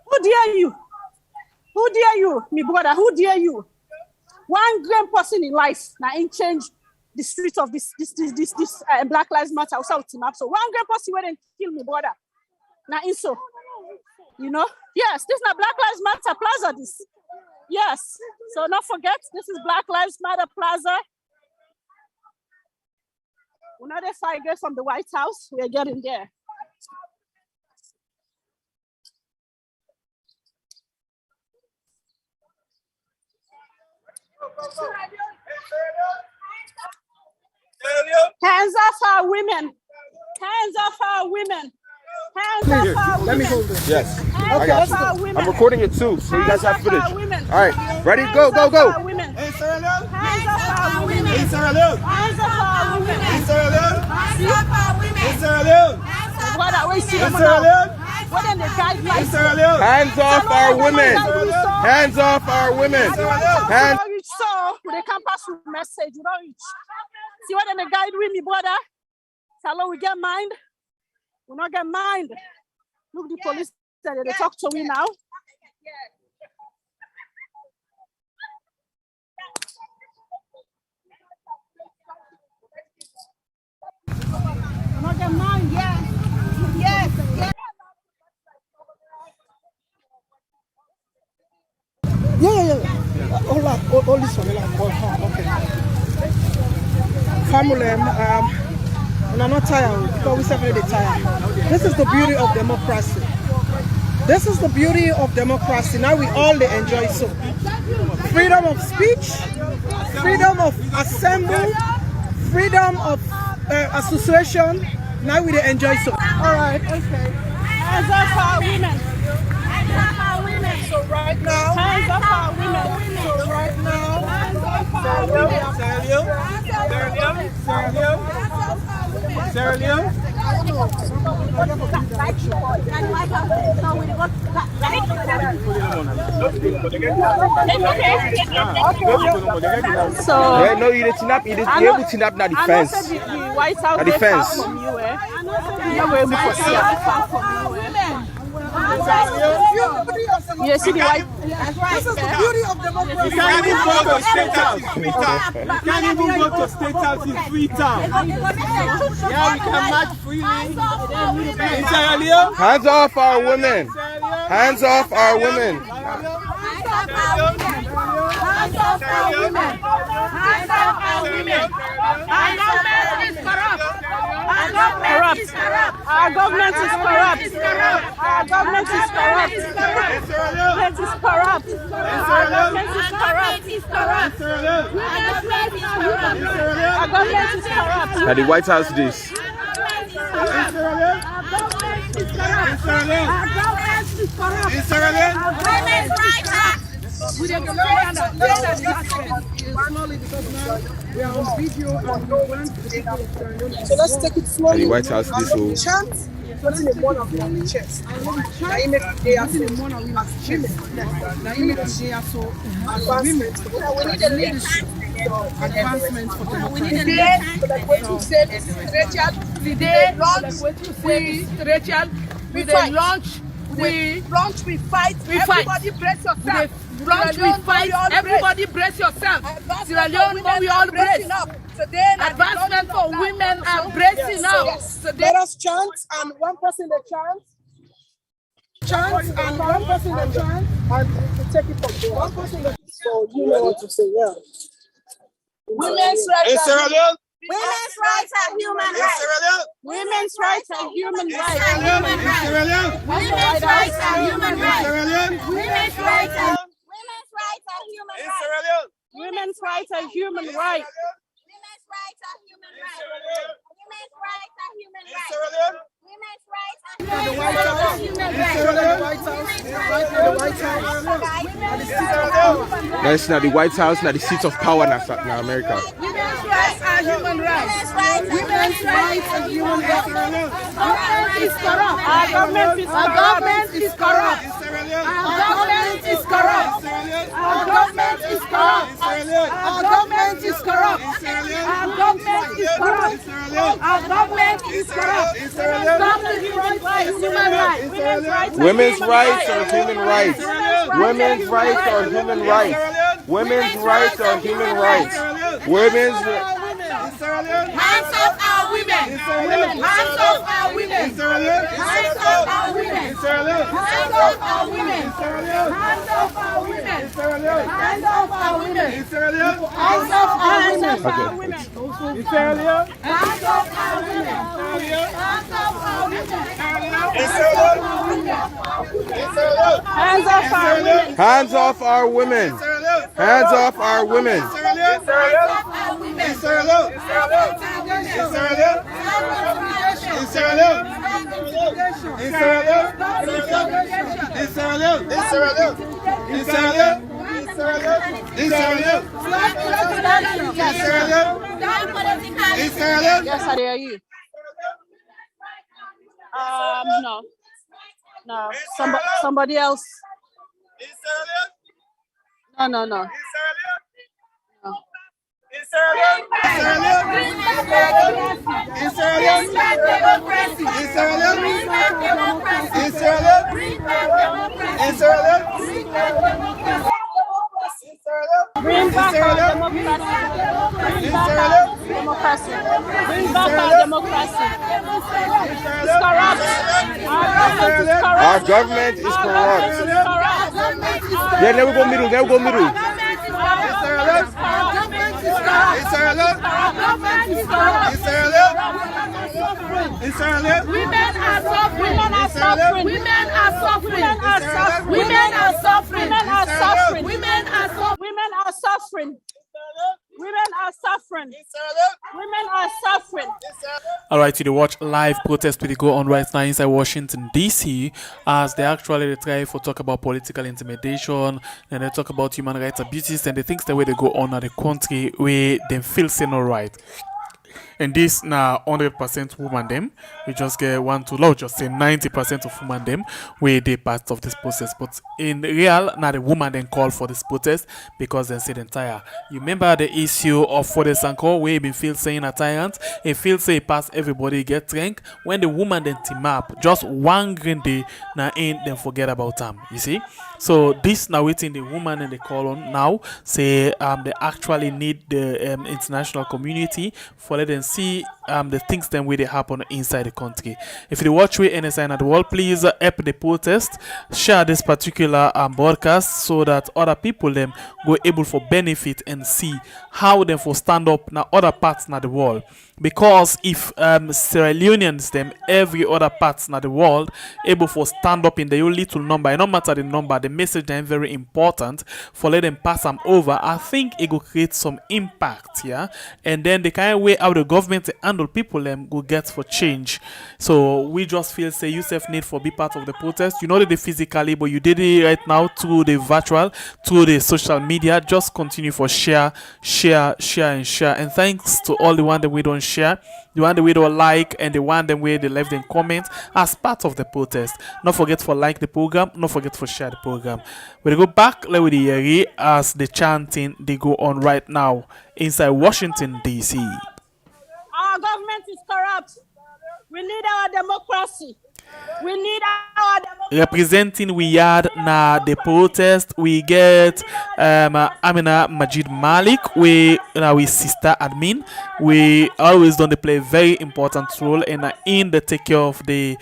Who dare you? Who dare you, me brother? Who dare you? One grand person in life now ain't change the streets of this Black Lives Matter. So one grand person where they kill me brother. Now in so, you know, yes, this is not Black Lives Matter Plaza. This, yes. So don't forget, this is Black Lives Matter Plaza. Another 5 years from the White House, we're getting there. Hands off our women. Hands off our women. Hands off our women. Let me hold this. Yes. Hands off our women. I'm recording it too, so you guys have footage. Hands off our women. All right, ready? Go, go, go. In Sierra Leone? Hands off our women. In Sierra Leone? Hands off our women. In Sierra Leone? Hands off our women. In Sierra Leone? What are we seeing In Sierra Leone? What are the In guidelines? Sierra Leone? Hands off our women. Hands off our women. Hands. So they can't pass through message. You don't reach. See what they guide with me, brother? Hello, we get mind. We not get mind. Look, the police said they talk to me now. We not get mind. Yes. Yes. Yes. Yeah. Hold this one. Okay. Family, I'm not tired because we separate the tired. This is the beauty of democracy. This is the beauty of democracy. Now we all enjoy so. Freedom of speech, freedom of assembly, freedom of association. Now we enjoy so. All right, okay. Hands off our women. Hands off our women. So right now, Hands off our women. so right now, Hands off our women. Sierra Leone. So No, you didn't up. You didn't able to up. Not the defense. White House A defense. from you, eh? You were able to see it far from you, eh? You see the White. This is the beauty of democracy. You can't even go to State House. You can't even go to State House in Freetown. Yeah, we can march freely. In Sierra Leone? Hands off our women. Hands off our women. Hands off our women. Hands off our women. Our government is corrupt. Our government is corrupt. Our government is corrupt. Our government is corrupt. Government is corrupt. Our government is corrupt. Our government is corrupt. Now the White House this. In Sierra Leone? Women's rights act. We are on video and we want the people of Sierra Leone. So let's take it slowly. And the White House this whole. Chant, putting a one of your chest. Now you make the day as women. Now you make the day as advancement. We need a leadership. Advancement for democracy. Today, like what you said, Rachel, today, launch, we launch, we fight, everybody brace yourself. Launch, we fight, everybody brace yourself. Sierra Leone, we all brace. Today, advancement for women are bracing up. Let us chant and one person the chant. Chant and one person the chant and we take it from there. One person the so you know what to say, yeah. Women's rights. In Sierra Leone? Women's rights are human In rights. Sierra Leone. Women's rights are human In rights. Sierra Leone. In Sierra Leone. Women's rights are human In rights. Sierra Leone. Women's rights are human In rights. Sierra Leone. Women's rights are human rights. Women's rights are human rights. Women's rights are human In rights. Sierra Leone. Women's rights are The human White rights. House. The White House. The White House. That's not the White House, not the seat of power in America. Women's rights are human rights. Women's rights and human rights. Government is corrupt. Our government is corrupt. Our government is corrupt. Our government is corrupt. Our government is corrupt. Our government is corrupt. Our government is corrupt. Our government is corrupt. Stop the human rights. Human rights. Women's rights are human rights. Women's rights are human rights. Women's rights are human rights. Women's Hands off our women. Hands off our women. Hands off our women. Hands off our women. Hands off our women. Hands off our women. Hands off our women. In Sierra Leone. Hands off our women. Hands off our women. In Sierra Leone. In Sierra Leone. Hands off our women. hands off our women. Hands off our women. In Sierra Leone. In Sierra Leone. In Sierra Leone. In Sierra Leone. In Sierra Leone. In Sierra Leone. In Sierra Leone. In Sierra Leone. In Sierra Leone. In Sierra Leone. In Sierra Leone. Yes, I hear you. No. No. Somebody else. In Sierra Leone. No. In Sierra Leone. No. In Sierra Leone. In Sierra Leone. In Sierra Leone. In Sierra Leone. In Sierra Leone. Bring back our democracy. Bring back our democracy. Bring back our democracy. It's corrupt. Our government is corrupt. Our government is corrupt. Yeah, never go middle. Never go middle. In Sierra Leone. Women are suffering. Women are suffering. Women are suffering. Women are suffering. Women are suffering. Women are suffering. Women are suffering. Women are suffering. Women are suffering. Alright, you watch live protest will go on right now inside Washington DC as they actually try to talk about political intimidation and they talk about human rights abuses and the things the way they go on at the country where they feel say no right. And this now 100% woman them. We just get one to law, just say 90% of woman them where they part of this process. But in real, now the woman then call for this protest because they said entire. You remember the issue of for the Sanko where been feel saying a tyrant, it feels say pass everybody get rank. When the woman then team up, just one green day now ain't then forget about them. You see? So this now waiting the woman and the call on now say they actually need the international community for let them see the things then where they happen inside the country. If you watch with any sign at the world, please help the protest, share this particular broadcast so that other people them go able for benefit and see how them for stand up now other parts of the world. Because if Sierra Leoneans them every other parts of the world able for stand up in the little number, it no matter the number, the message then very important for let them pass them over. I think it will create some impact, yeah. And then the kind of way how the government handle people them go get for change. So we just feel say yourself need for be part of the protest. You know that they physically, but you did it right now through the virtual, through the social media. Just continue for share. And thanks to all the one that we don't share, the one that we don't like, and the one that we they left in comment as part of the protest. Not forget for like the program, not forget for share the program. We go back let with the hear as the chanting they go on right now inside Washington DC. Our government is corrupt. We need our democracy. We need our democracy. Representing we had na the protest, we get Amina Majid Malik, we sister admin. We always done they play a very important role in the take care of the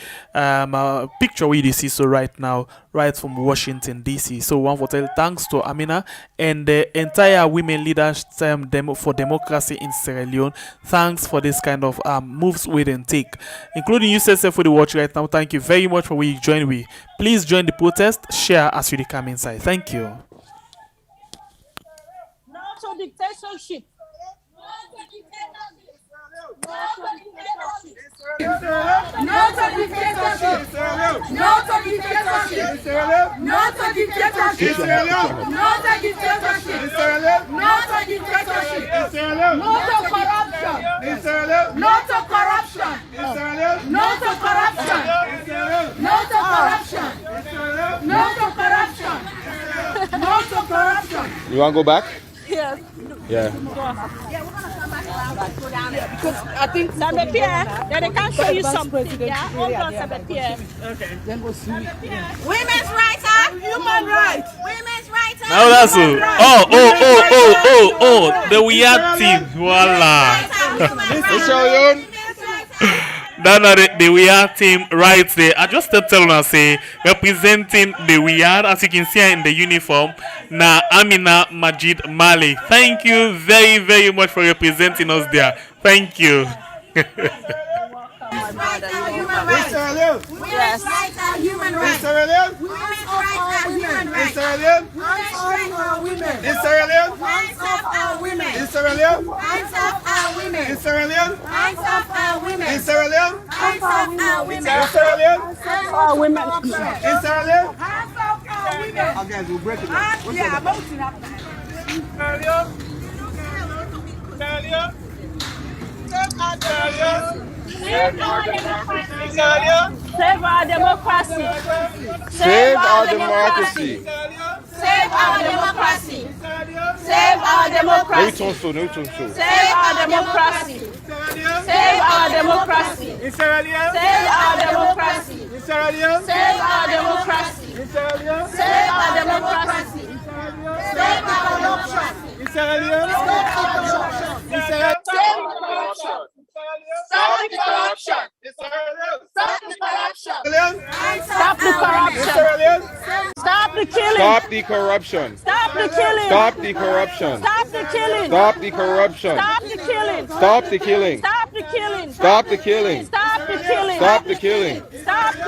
picture we see so right now right from Washington, D.C. So one for tell thanks to Amina and the entire women leaders for democracy in Sierra Leone. Thanks for this kind of moves we didn't take, including you yourself for the watch right now. Thank you very much for we join with. Please join the protest, share as you come inside. Thank you. No to dictatorship. No to dictatorship. No to dictatorship. No to dictatorship. No to dictatorship. No to dictatorship. No to corruption. No to corruption. No to corruption. No to corruption. No to corruption. No to corruption. You want to go back? Yes. Yeah. Because I think Then they can show you something. Yeah, hold on, okay. Then we'll see. Women's rights are human rights. Women's rights are Now that's all. Oh, the weird team. Voila. Sierra Leone. That's the weird team right there. I just tell us say representing the weird, as you can see in the uniform. Na Amina Majid Mali. Thank you very, very much for representing us there. Thank you. Women's rights are human In Sierra Leone. Women's rights are human In rights. Sierra Leone. Women's rights are human In rights. Sierra Leone. Rights of our women. In Sierra Leone. Rights of our women. In Sierra Leone. Rights of our women. In Sierra Leone. Rights of our women. In Sierra Leone. Rights of our women. In Sierra Leone. Our women. In Sierra Leone. Hands of our women. Okay, we'll break it. Yeah, mountain up. Save our democracy. Save our democracy. Save our democracy. Save our Maybe democracy. tone slow. Save our democracy. Save our democracy. Save our democracy. Save our democracy. Save our democracy. Save our adoption. Stop the corruption. Stop the corruption. Stop the corruption. Stop the killing. Stop the corruption. Stop the killing. Stop the corruption. Stop the killing. Stop the corruption. Stop the killing. Stop the killing. Stop the killing. Stop the killing. Stop the killing. Stop the killing.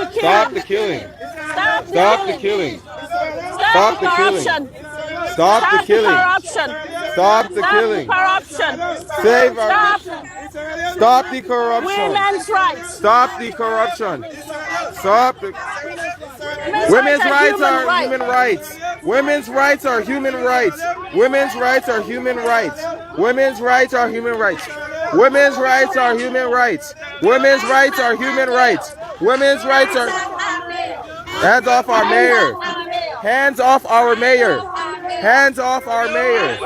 Stop the killing. Stop the killing. Stop the Stop the killing. Stop the corruption. Stop the killing. Corruption. Stop the Stop killing. corruption. Save our. Stop Stop the corruption. women's rights. Stop the corruption. Stop the. Women's rights are human rights. Women's rights are human rights. Women's rights are human rights. Women's rights are human rights. Women's rights are human rights. Women's rights are human rights. Women's rights are. Hands off our mayor. Hands off our mayor. Hands off our mayor.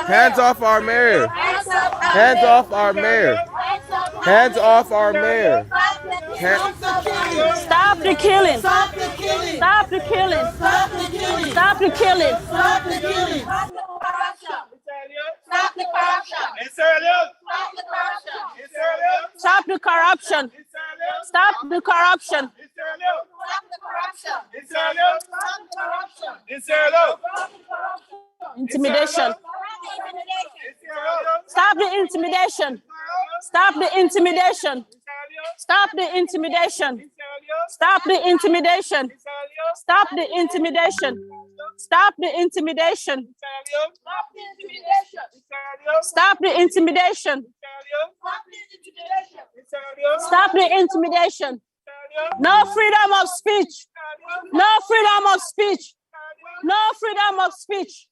Hands off our mayor. Hands off our mayor. Hands off our mayor. Stop the killing. Stop the killing. Stop the killing. Stop the killing. Stop the killing. Stop the killing. Stop the corruption. Stop the corruption. Stop the corruption. Stop the corruption. Intimidation. Stop the intimidation. Stop the intimidation. Stop the intimidation. Stop the intimidation. Stop the intimidation. Stop the intimidation. Stop the intimidation. Stop the intimidation. No freedom of speech. No freedom of speech. No freedom of speech.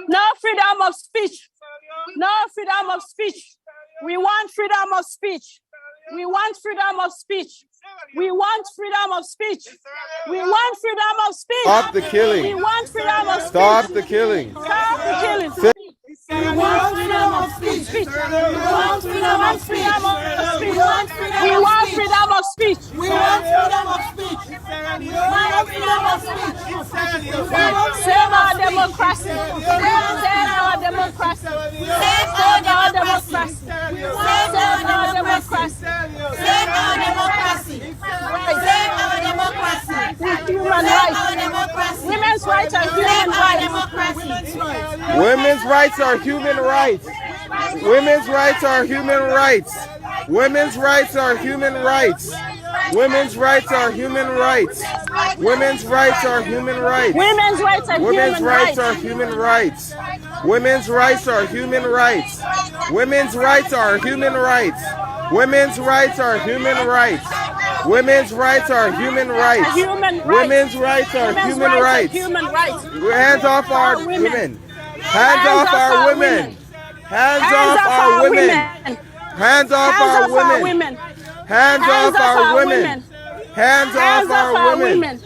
No freedom of speech. No freedom of speech. We want freedom of speech. We want freedom of speech. We want freedom of speech. We want freedom of speech. Stop the killing. We want freedom of speech. Stop the killing. Stop the killing. We want freedom of speech. We want freedom of speech. We want freedom of speech. We want freedom of speech. We want freedom of speech. Save our democracy. Save our democracy. Save our democracy. Save our democracy. Save our democracy. Save our democracy. Human rights. Women's rights are human rights. Women's rights are human rights. Women's rights are human rights. Women's rights are human rights. Women's rights are human rights. Women's rights are Women's human rights rights. are human rights. Women's rights are human rights. Women's rights are human rights. Women's rights are human rights. Women's rights are human rights. Women's rights are human rights. Hands off our women. Hands off our women. Hands off our women. Hands off our women. Hands off our women. Hands off our women.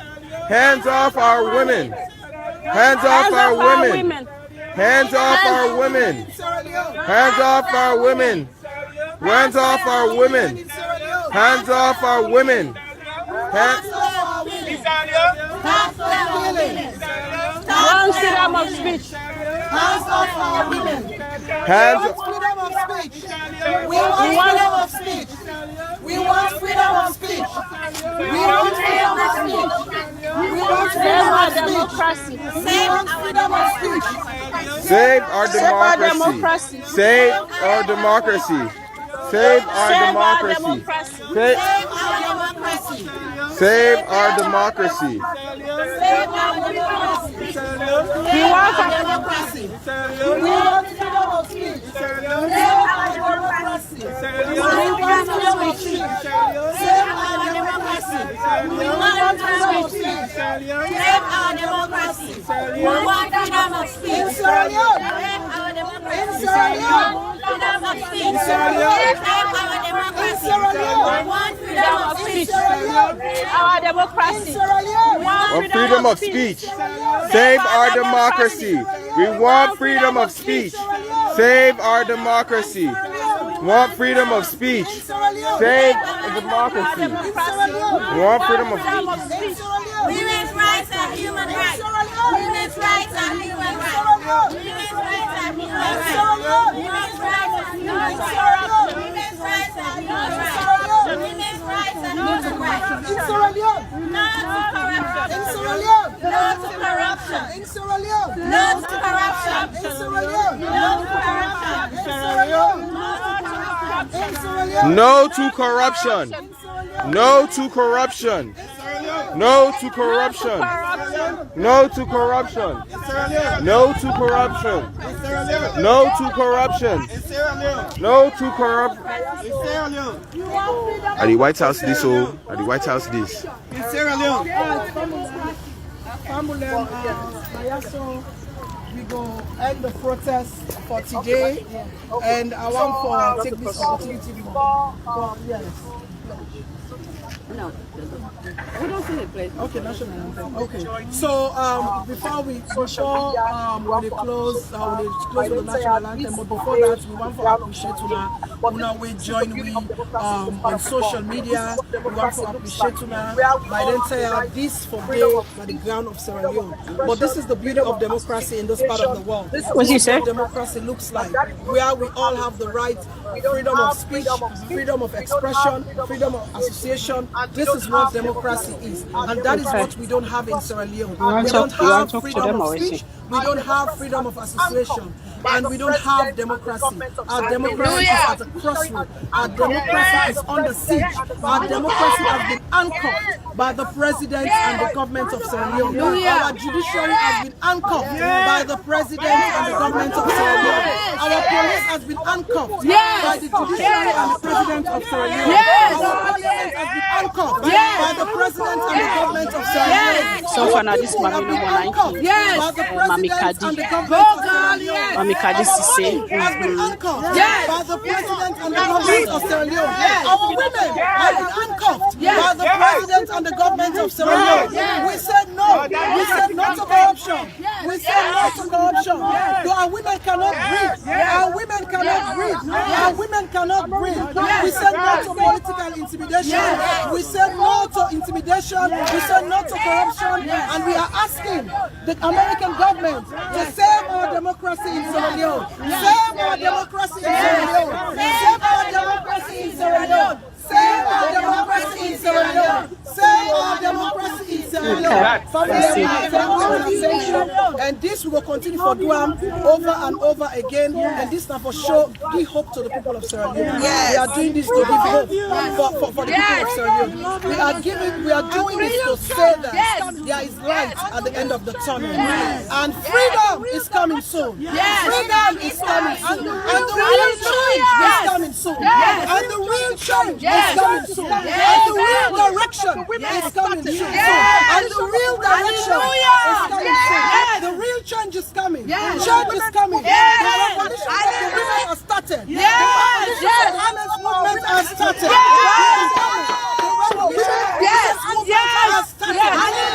Hands off our women. Hands off our women. Hands off our women. Hands off our women. Hands off our women. Hands off our women. One freedom of speech. Hands off our women. Hands Freedom of speech. We want freedom of speech. We want freedom of speech. We want freedom of speech. We want freedom of democracy. We want freedom of speech. Save our democracy. Save our democracy. Save our democracy. Save our democracy. Save our democracy. Save our democracy. We want our democracy. We want freedom of speech. Save our democracy. We want freedom of speech. Save our democracy. We want freedom of speech. Save our democracy. We want freedom of speech. In Sierra Leone. Save our democracy. In Sierra Leone. Freedom of speech. In Sierra Leone. Save our democracy. In Sierra Leone. We want freedom of speech. Our democracy. Want freedom of speech. Save our democracy. We want freedom of speech. Save our democracy. Want freedom of speech. Save democracy. Want freedom of speech. Women's rights are human rights. Women's rights are human rights. Women's rights are human rights. Women's rights are human rights. Women's rights are human rights. Women's rights are human rights. In Sierra Leone. No to corruption. In Sierra Leone. No to corruption. In Sierra Leone. No to corruption. In Sierra Leone. No to corruption. In Sierra Leone. No to corruption. No to corruption. No to corruption. No to corruption. No to corruption. No to corruption. No to corruption. At the White House this oh. At the White House this. In Sierra Leone. We go end the protest for today, and I want to take this opportunity for yes. No, we don't sing it, please. Okay, national anthem. Okay. So before we close with the national anthem, but before that, we want to appreciate Una we join on social media. We want to appreciate Una by then tell this for day by the ground of Sierra Leone. But this is the beauty of democracy in this part of the world. What you say? Democracy looks like where we all have the right, freedom of speech, freedom of expression, freedom of association. This is what democracy is, and that is what we don't have in Sierra Leone. We don't have freedom of speech, we don't have freedom of association, and we don't have democracy. Our democracy is at a crossroad. Our democracy is under siege. Our democracy has been anchored by the president and the government of Sierra Leone. Our judiciary has been anchored by the president and the government of Sierra Leone. Our police has been anchored by the judiciary and the president of Sierra Leone. Our parliament has been anchored by the president and the government of Sierra Leone. So for now, this is Mami by the president and the government of Sierra Leone. Mami Kadi Sise. Has been anchored by the president and the government of Sierra Leone. Our women have been anchored by the president and the government of Sierra Leone. We said no. We said no to corruption. We said no to corruption. Our women cannot breathe. Our women cannot breathe. Our women cannot breathe. We said no to political intimidation. We said no to intimidation. We said no to corruption. And we are asking the American government to save our democracy in Sierra Leone. Save our democracy in Sierra Leone. Save our democracy in Sierra Leone. Save our democracy in Sierra Leone. Save our democracy in Sierra Sierra Leone, organization, and this we will continue for Guam over and over again. And this now for sure give hope to the people of Sierra Leone. We are doing this to give hope for the people of Sierra Leone. We are doing this to say that there is light at the end of the tunnel, and freedom is coming soon. Freedom is coming soon, and the real change is coming soon, and the real change is coming soon, and the real direction is coming soon, and the real direction is coming soon. The real change is coming. Change is coming. The revolution of the women has started. The revolution of the women's movement has started. The revolution of the women's movement has started.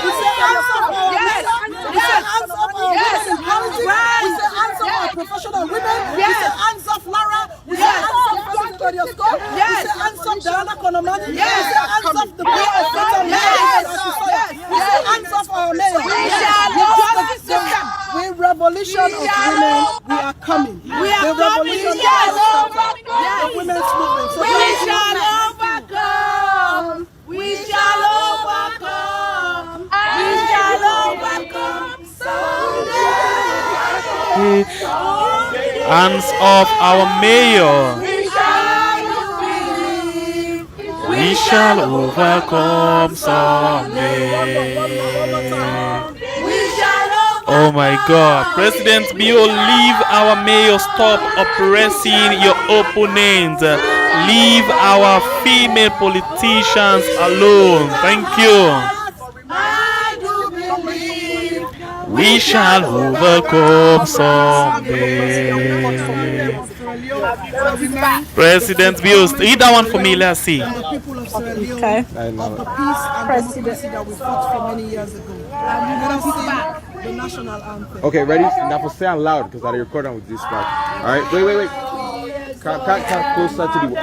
We say hands up our women. We say hands up our women in politics. We say hands up our professional women. We say hands up Lara. We say hands up President Scott. We say hands up Diana Konomani. We say hands up the board of Peter Mayor. We say hands up our mayor. With revolution of women, we are coming. The revolution of the women's movement. So we shall overcome. We shall overcome. We shall overcome someday. Hands off our mayor. We shall overcome someday. Oh my God. President Bio, leave our mayor. Stop oppressing your opponents. Leave our female politicians alone. Thank you. We shall overcome someday. President Bio, read that one for me. Let's see. Okay. Presidency that we fought for many years ago. Let us sing the national anthem. Okay, ready? Now for say out loud because I record on with this back. All right, wait. Can't closer to the.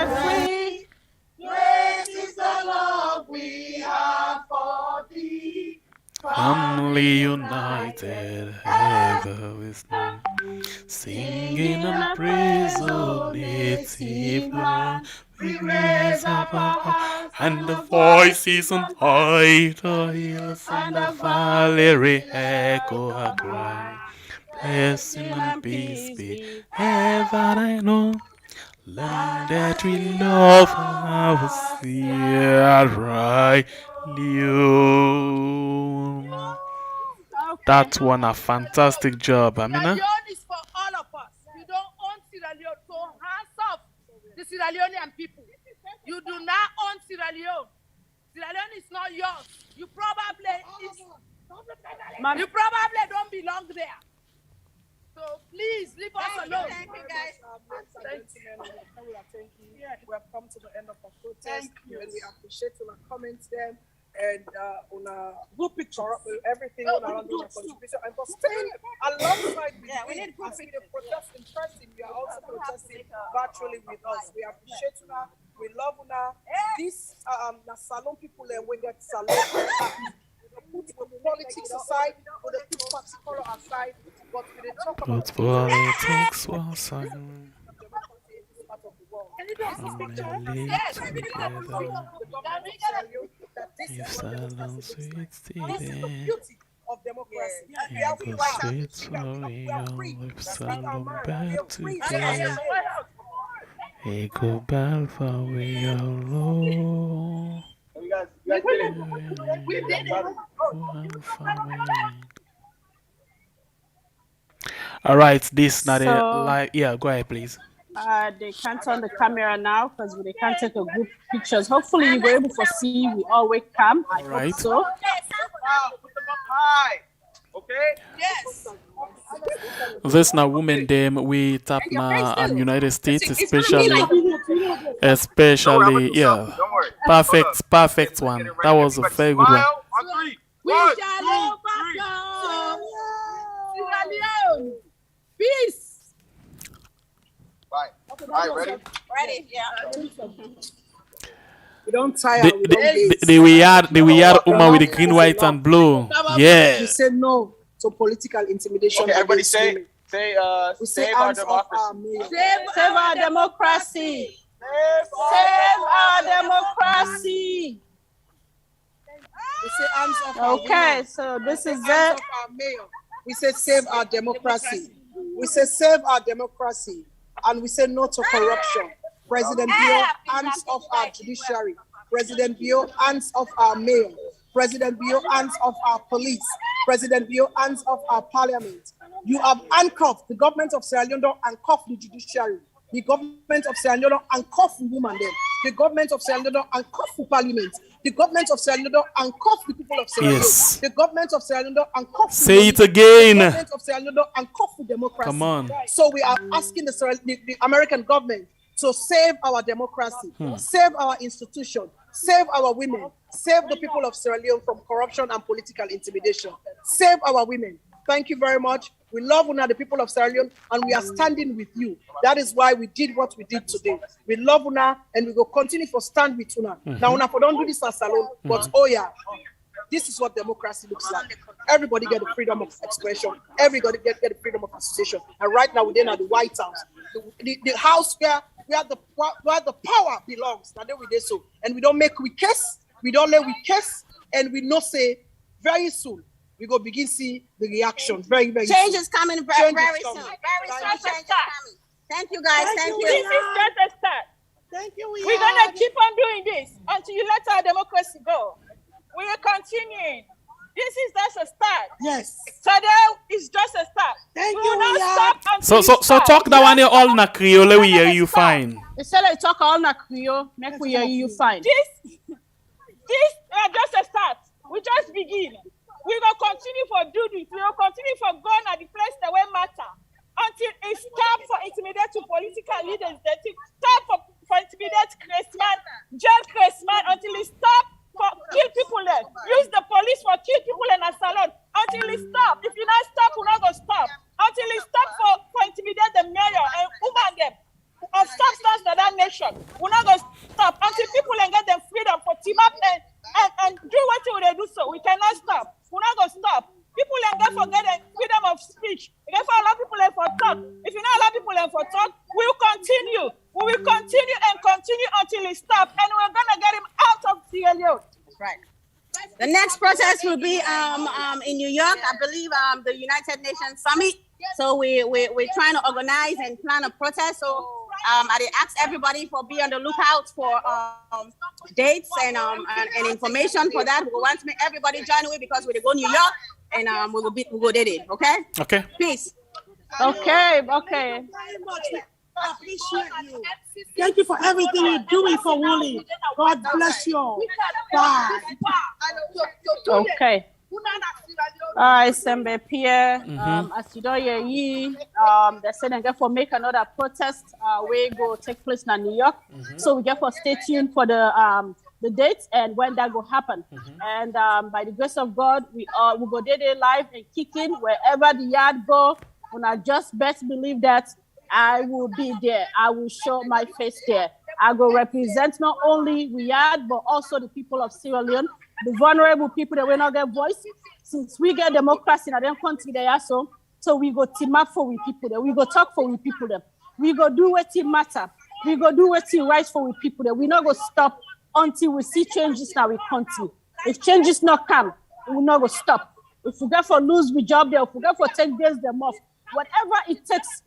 Great is the love we have for thee. Family united, ever with me, singing and praising native land. We raise up our hearts, and the voices on high the hills and the valley echo our cry. Blessing and peace be ever I know. Land that we love our Sierra Leone. That one a fantastic job, Amina. Sierra Leone is for all of us. You don't own Sierra Leone, so hands off the Sierra Leonean people. You do not own Sierra Leone. Sierra Leone is not yours. You probably don't belong there. So please leave us alone. Thank you, guys. Thank you. We have come to the end of our protest, and we appreciate your comments them and on a group picture with everything around the contribution and for staying alongside with we need group as we protest in person. We are also protesting virtually with us. We appreciate you. We love you. This salon people and we get salon. Put politics aside, put the two particular aside, but we talk about politics was on. If silence sweets the of democracy. sweet sorry, if silent back today. Echo bell for we are low. All right, this not a like. Yeah, go ahead, please. They can't turn the camera now because they can't take a group pictures. Hopefully, you were able to see we all wake come. I hope so. Hi. Okay. Yes. This now women them we tap now in United States, especially yeah. Perfect one. That was a very good one. We shall overcome. Sierra Leone. Peace. Bye. All right, ready? Ready? Yeah. We don't tire. We are Uma with the green, white, and blue. Yeah. We say no to political intimidation. Okay, everybody say save our democracy. Save our democracy. Save our democracy. We say hands off our Okay, women. so this is Hands it. off our mayor. We say save our democracy. We say save our democracy. And we say no to corruption. President Bio, hands off our judiciary. President Bio, hands off our mayor. President Bio, hands off our police. President Bio, hands off our parliament. You have handcuffed the government of Sierra Leone, handcuffed the judiciary. The government of Sierra Leone handcuffed the women then. The government of Sierra Leone handcuffed the parliament. The government of Sierra Leone handcuffed the people of Sierra Leone. Yes. The government of Sierra Leone handcuffed the Say it The again. government of Sierra Leone handcuffed the democracy. Come on. So we are asking the American government to save our democracy, save our institution, save our women, save the people of Sierra Leone from corruption and political intimidation. Save our women. Thank you very much. We love Una, the people of Sierra Leone, and we are standing with you. That is why we did what we did today. We love Una, and we will continue to stand with Una. Now, Una, for don't do this as alone, but oh yeah, this is what democracy looks like. Everybody get the freedom of expression. Everybody get the freedom of association. And right now, we're at the White House, the house where the power belongs. Now, we do so, and we don't make we case. We don't let we case, and we know say very soon. We go begin see the reaction very Change soon. is coming very soon. Very soon. Change Change is coming. Thank you, guys. Thank you. This is just a start. Thank you. We're gonna keep on doing this until you let our democracy go. We are continuing. This is just a start. Yes. Today is just a start. Thank We you, will not William. stop until So you stop. talk that one all na Creole we hear you fine. Instead of talk all na Creole, make we hear you fine. This is just a start. We just begin. We will continue for do this. We will continue for going at the place that will matter until it stop for intimidate to political leaders. That it stop for intimidate Christmas, jail Christmas until it stop for kill people there. Use the police for kill people in a salon until it stop. If you not stop, we're not gonna stop. Until it stop for intimidate the mayor and woman them of substance to that nation. We're not gonna stop until people can get them freedom for team up and do what they do so. We cannot stop. We're not gonna stop. People can get the freedom of speech. You can allow people for talk. If you not allow people for talk, we will continue. We will continue and continue until it stops, and we're gonna get him out of Sierra Leone. That's right. The next protest will be in New York, I believe, the United Nations Summit. So we're trying to organize and plan a protest. So I ask everybody for be on the lookout for dates and information for that. We want to make everybody join away because we go New York and we go did it. Okay. Okay. Peace. Okay. Very much. I appreciate you. Thank you for everything you're doing for Wooly. God bless you all. Bye. Okay. All right, Sembe Pierre. As you don't hear they said they get for make another protest. We go take place in New York. So we get for stay tuned for the dates and when that will happen. And by the grace of God, we go there live and kicking wherever the yard go. And I just best believe that I will be there. I will show my face there. I will represent not only Riyadh, but also the people of Sierra Leone, the vulnerable people that will not get voice. Since we get democracy in our country there, so we go team up for we people there. We go talk for we people there. We go do what it matter. We go do what it right for we people there. We not go stop until we see changes in our country. If changes not come, we will not go stop. If we get for lose we job there, if we get for take days them off, whatever it takes,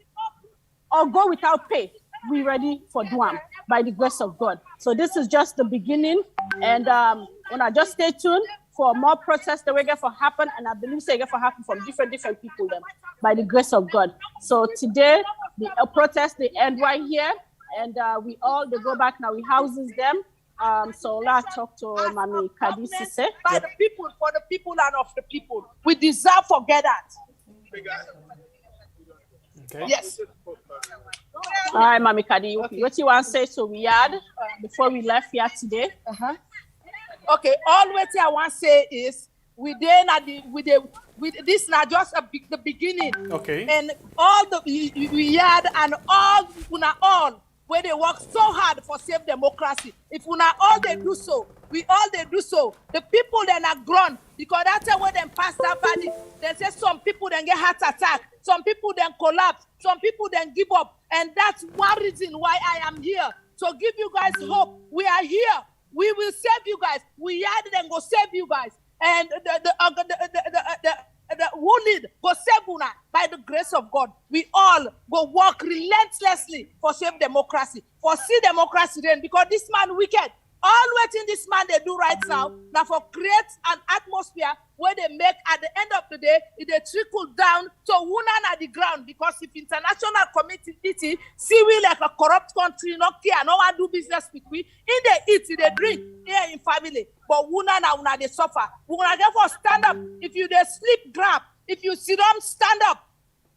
or go without pay, we ready for Duam by the grace of God. So this is just the beginning, and when I just stay tuned for more protests that we get for happen, and I believe they get for happen from different people then by the grace of God. So today the protest they end right here, and we all they go back now. We houses them. So let's talk to Mami Kadisi say. By the people, for the people, and of the people. We deserve to get that. Okay. Yes. All right, Mami Kadi, what you want to say to Riyadh before we left here today? Okay, all what I want to say is we this not just the beginning. Okay. And all the Riyadh and all where they work so hard for save democracy. If we not all they do so, we all they do so. The people then are grown because that's where they pass that body. They say some people then get heart attack, some people then collapse, some people then give up, and that's one reason why I am here to give you guys hope. We are here. We will save you guys. We are then go save you guys. and the who lead go save una by the grace of God. We all go work relentlessly for save democracy, for see democracy reign, because this man wicked. All waiting this man they do right now for create an atmosphere where they make at the end of the day they trickle down to women at the ground, because if international community see we like a corrupt country, not care, no one do business with we, in they eat, they drink here in family, but women now they suffer. We gonna therefore stand up. If you they sleep, grab. If you sit down, stand up.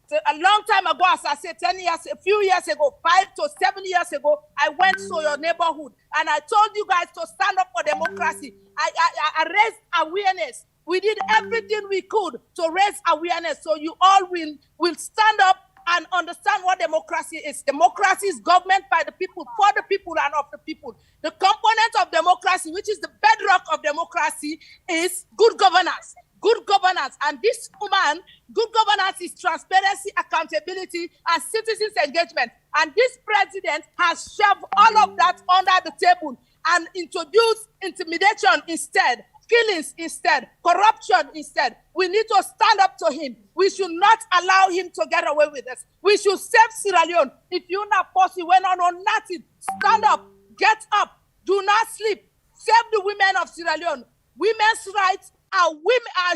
So a long time ago, as I said, 10 years, a few years ago, 5 to 7 years ago, I went to your neighborhood and I told you guys to stand up for democracy. I raised awareness. We did everything we could to raise awareness, so you all will stand up and understand what democracy is. Democracy is government by the people, for the people, and of the people. The component of democracy, which is the bedrock of democracy, is good governance. Good governance. And this woman, good governance is transparency, accountability, and citizens' engagement. And this president has shoved all of that under the table and introduced intimidation instead, killings instead, corruption instead. We need to stand up to him. We should not allow him to get away with this. We should save Sierra Leone. If you're not possible, when on nothing, stand up, get up, do not sleep. Save the women of Sierra Leone. Women's rights are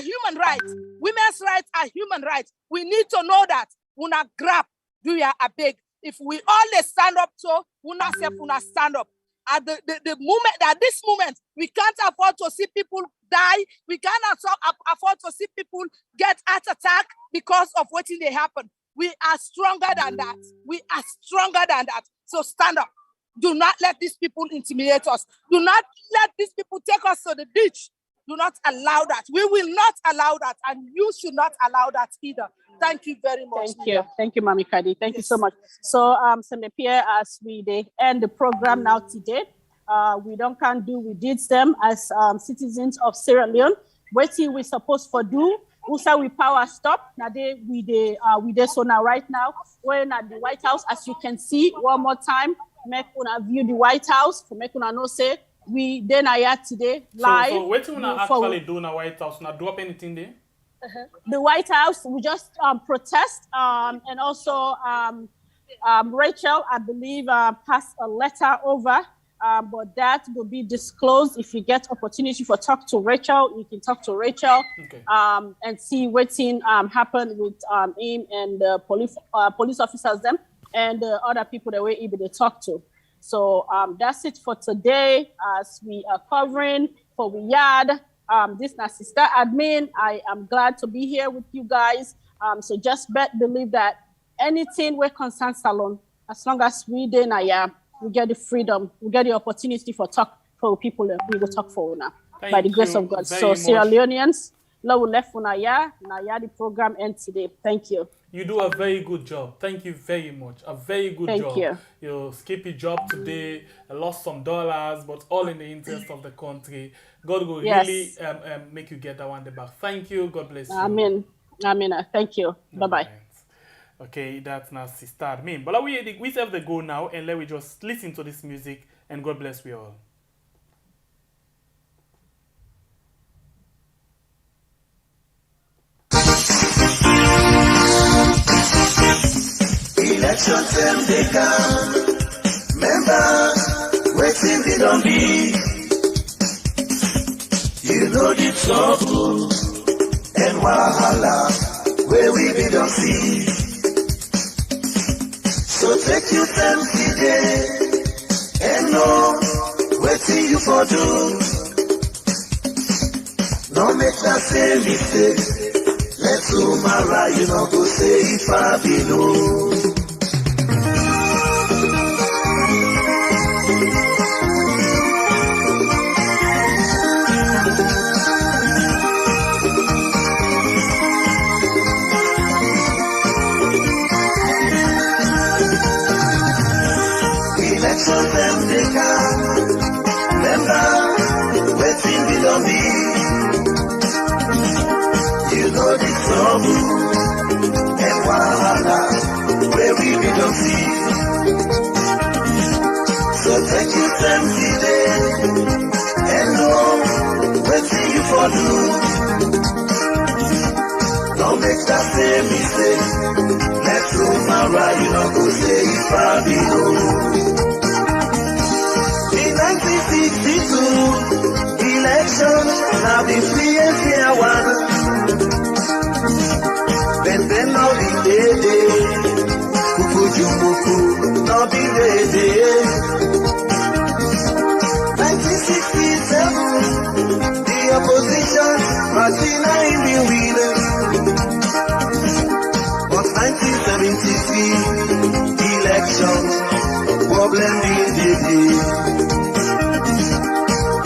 human rights. Women's rights are human rights. We need to know that. We not grab, do ya a beg. If we all stand up, so we not stand up. At the moment, at this moment, we can't afford to see people die. We can't afford to see people get heart attack because of what they happen. We are stronger than that. We are stronger than that. So stand up. Do not let these people intimidate us. Do not let these people take us to the ditch. Do not allow that. We will not allow that, and you should not allow that either. Thank you very much. Thank you, Mami Kadi. Thank you so much. So, Sunday Pierre, as we end the program now today, we can't do we did them as citizens of Sierra Leone. Waiting we supposed for do. Also, we power stop. Now we so now right now we're at the White House. As you can see, one more time, make una view the White House for make una know say. We then are here today live. So what you actually do in the White House? Not do up anything there? The White House, we just protest, and also Rachel, I believe, passed a letter over, but that will be disclosed. If you get opportunity for talk to Rachel, you can talk to Rachel, okay. And see what's happened with him and the police officers them and other people that we're able to talk to. So that's it for today as we are covering for Riyadh. This is Sister Admin. I am glad to be here with you guys. So just believe that anything we concern Salon, as long as we do Naya, we get the freedom, we get the opportunity for talk for people that we will talk for now by the grace of God. So Sierra Leoneans, love left for Naya, the program ends today. Thank you. You do a very good job. Thank you very much. A very good job. Thank you. You skip your job today, lost some dollars, but all in the interest of the country. God will really make you get that one back. Thank you. God bless you. Amen. Amen. Thank you. Bye-bye. Okay, that's now Sister Admin. But we have the go now, and let we just listen to this music, and God bless we all. Election time they come, members waiting they don't be. You know the trouble and wahala where we be don't see. So take your time today and know waiting you for do. No make that same mistake. Let's Umara, you know go say if I be no. Election them they come, remember, waiting below me. You know the trouble and wahala where we be don't see. So take your time today and know waiting you for do. Don't make that same mistake. Next tomorrow, you know, go say if I be no. In 1962, election, now be free and fair one. Then now the day, Kukujumuku, now be ready. 1967, the opposition, Martina in the winner. But 1973, elections, problem in the day.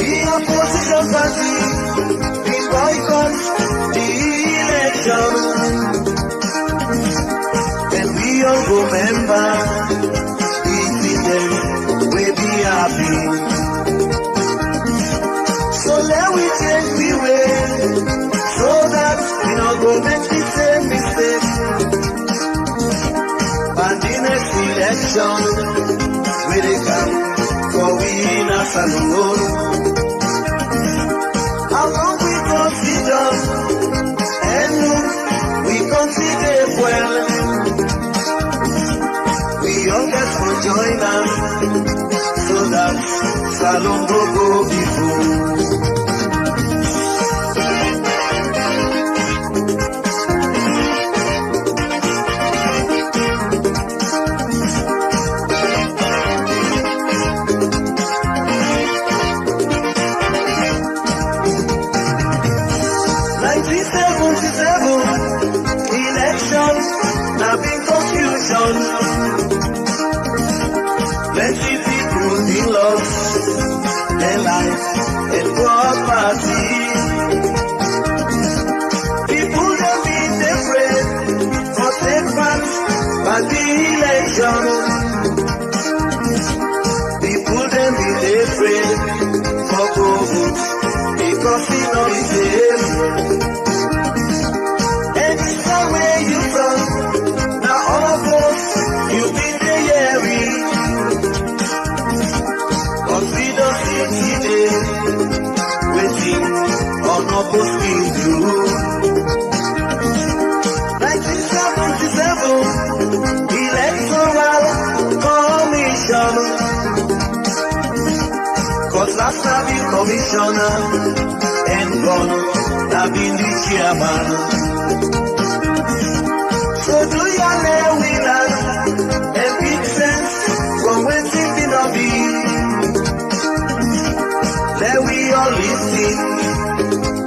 The opposition party, the boycott, the election. And we all remember, beating them, we be happy. So let we change the way, so that we don't go make the same mistake. And the next election, we dey come for we in a salon. How long we consider, and we consider well. We youngest will join us, so that salon go before. Plenty people in love, their life and property. People that be afraid for take part by the election. People that be afraid for go vote because it not the same. Anytime where you from, now all of us, you be the hearing. Consider today, waiting on opposing you. 1977, Electoral Commission. Cause last time the commissioner and gone, have been the chairman. So do your name with us and make sense from waiting to not be. Let we all listen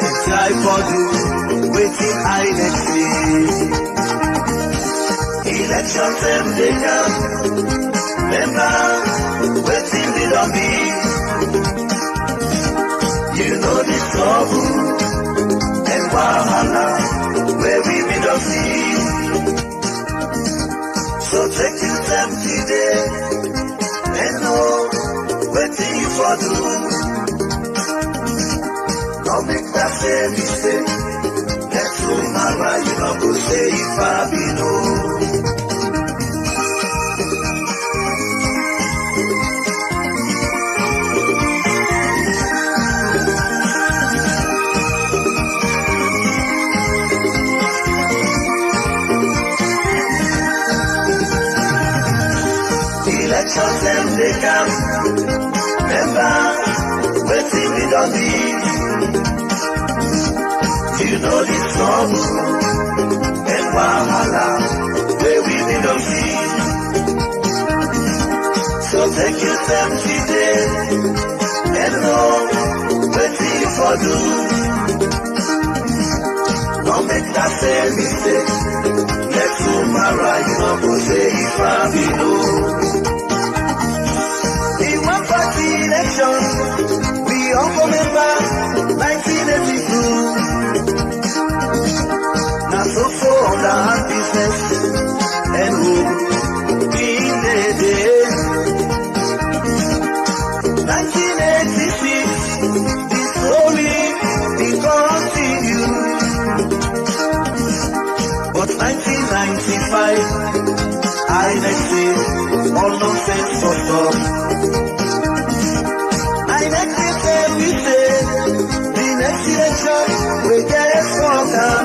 and try for you waiting I next see. Elections and they come, remember waiting to not be. You know the trouble and wahala where we be not see. So take your time today and know waiting you for do. Don't make that same mistake. Next tomorrow you know go say if I be no. Elections and they come. Remember, waiting we don't need. You know the trouble and wahala where we don't see. So take your time today and know waiting for you. Don't make that same mistake. Next tomorrow you know go say if I be no. Election, we all remember 1982. Now so for the business and who in the day. 1986, the story we continue. But 1995, I next say all no nation we get stronger.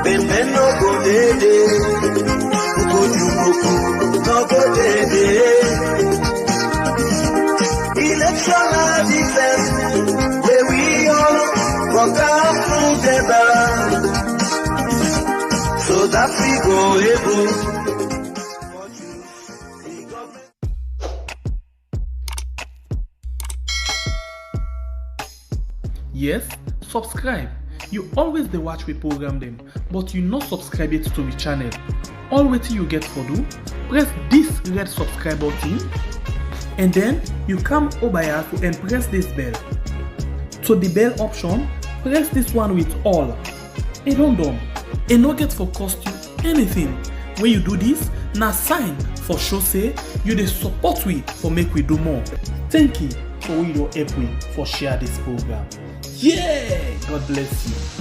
Bebe no go dede, go jumoku no go dede. Electoral defense where we all work out together, so that we go able. Yes, subscribe. You always dey watch we program them, but you not subscribe yet to the channel. All wetin you get for do, press this red subscribe button, and then you come over here and press this bell. To the bell option, press this one with all. And done. And no get for cost you anything. When you do this, na sign for show say you dey support we for make we do more. Thank you for we don help we for share this program. Yeah, God bless you.